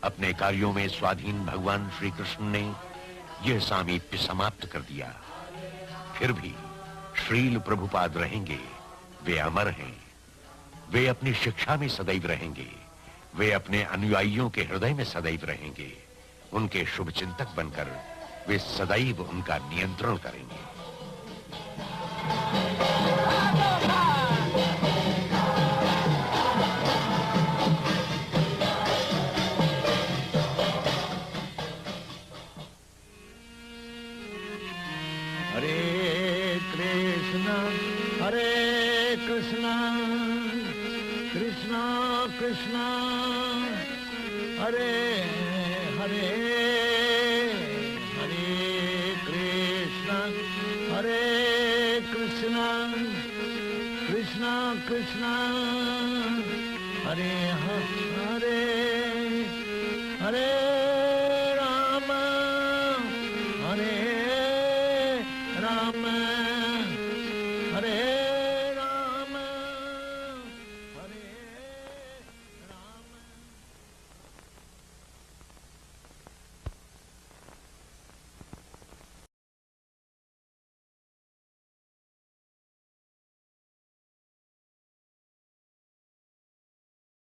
अपने कार्यों में स्वाधीन भगवान श्री कृष्ण ने यह सामीप्य समाप्त कर दिया। फिर भी श्रील प्रभुपाद रहेंगे, वे अमर हैं। वे अपनी शिक्षा में सदैव रहेंगे, वे अपने अनुयायियों के हृदय में सदैव रहेंगे। उनके शुभ चिंतक बनकर वे सदैव उनका नियंत्रण करेंगे। Hare Krishna, Krishna Krishna, Hare Hare, Hare Krishna, Hare Krishna, Krishna Krishna, Hare Hare, Hare